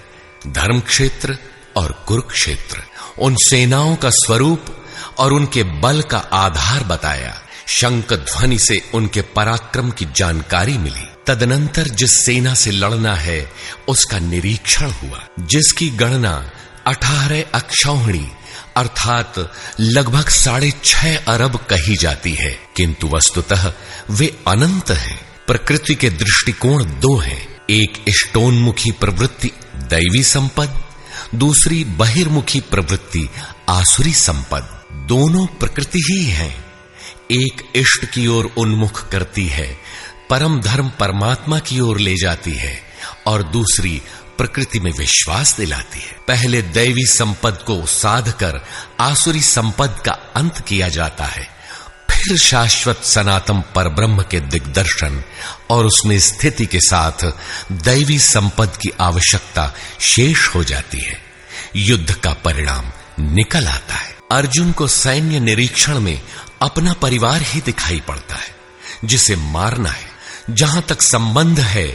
धर्म क्षेत्र और कुरुक्षेत्र। उन सेनाओं का स्वरूप और उनके बल का आधार बताया। शंख ध्वनि से उनके पराक्रम की जानकारी मिली। तदनंतर जिस सेना से लड़ना है उसका निरीक्षण हुआ, जिसकी गणना 18 अक्षौहिणी अर्थात लगभग 6.5 अरब कही जाती है, किंतु वस्तुतः वे अनंत हैं। प्रकृति के दृष्टिकोण 2 हैं, एक इष्टोन्मुखी प्रवृत्ति दैवी संपद, दूसरी बहिर्मुखी प्रवृत्ति आसुरी संपद। दोनों प्रकृति ही हैं। एक इष्ट की ओर उन्मुख करती है, परम धर्म परमात्मा की ओर ले जाती है, और दूसरी प्रकृति में विश्वास दिलाती है। पहले दैवी संपद को साध कर आसुरी संपद का अंत किया जाता है, फिर शाश्वत सनातन परब्रह्म के दिग्दर्शन और उसमें स्थिति के साथ दैवी संपद की आवश्यकता शेष हो जाती है। युद्ध का परिणाम निकल आता है। अर्जुन को सैन्य निरीक्षण में अपना परिवार ही दिखाई पड़ता है, जिसे मारना है। जहां तक संबंध है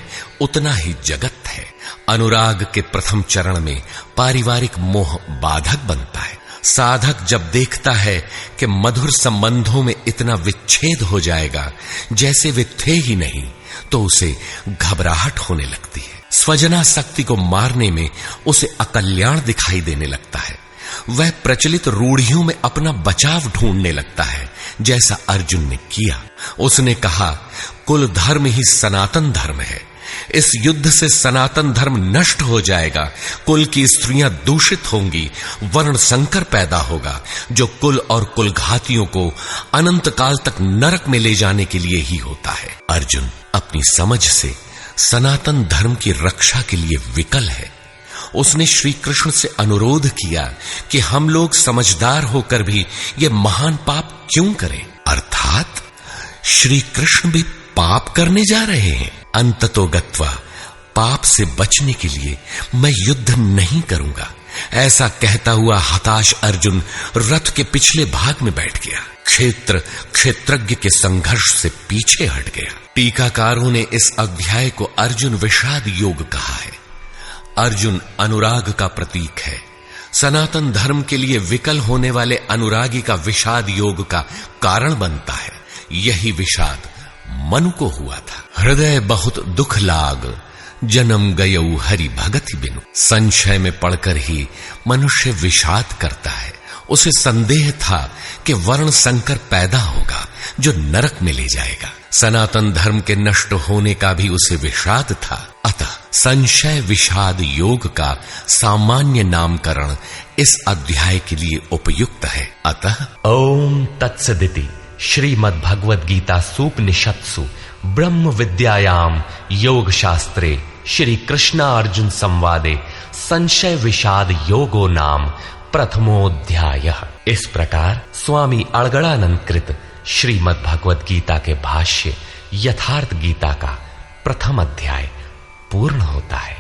उतना ही जगत है। अनुराग के प्रथम चरण में पारिवारिक मोह बाधक बनता है। साधक जब देखता है कि मधुर संबंधों में इतना विच्छेद हो जाएगा जैसे वे थे ही नहीं, तो उसे घबराहट होने लगती है। स्वजनासक्ति को मारने में उसे अकल्याण दिखाई देने लगता है। वह प्रचलित रूढ़ियों में अपना बचाव ढूंढने लगता है, जैसा अर्जुन ने किया। उसने कहा, कुल धर्म ही सनातन धर्म है। इस युद्ध से सनातन धर्म नष्ट हो जाएगा, कुल की स्त्रियां दूषित होंगी, वर्ण संकर पैदा होगा, जो कुल और कुलघातियों को अनंत काल तक नरक में ले जाने के लिए ही होता है। अर्जुन अपनी समझ से सनातन धर्म की रक्षा के लिए विकल है। उसने श्री कृष्ण से अनुरोध किया कि हम लोग समझदार होकर भी ये महान पाप क्यों करें, अर्थात श्री कृष्ण भी पाप करने जा रहे हैं। अंततो गत्वा पाप से बचने के लिए मैं युद्ध नहीं करूंगा, ऐसा कहता हुआ हताश अर्जुन रथ के पिछले भाग में बैठ गया। क्षेत्र क्षेत्रज्ञ के संघर्ष से पीछे हट गया। टीकाकारों ने इस अध्याय को अर्जुन विषाद योग कहा है। अर्जुन अनुराग का प्रतीक है। सनातन धर्म के लिए विकल होने वाले अनुरागी का विषाद योग का कारण बनता है। यही विषाद मनु को हुआ था। हृदय बहुत दुख लाग, जन्म गयऊ हरि भगति बिनु। संशय में पड़कर ही मनुष्य विषाद करता है। उसे संदेह था कि वर्ण संकर पैदा होगा जो नरक में ले जाएगा। सनातन धर्म के नष्ट होने का भी उसे विषाद था। अतः संशय विषाद योग का सामान्य नामकरण इस अध्याय के लिए उपयुक्त है। अतः ओम तत्सदिति श्रीमद् भगवद गीता सूपनिषत्सु ब्रह्म विद्यायाम योग शास्त्रे श्री कृष्ण अर्जुन संवादे संशय विषाद योगो नाम प्रथमोऽध्यायः। इस प्रकार स्वामी अड़गड़ानंद कृत श्रीमद् भगवद गीता के भाष्य यथार्थ गीता का प्रथम अध्याय पूर्ण होता है।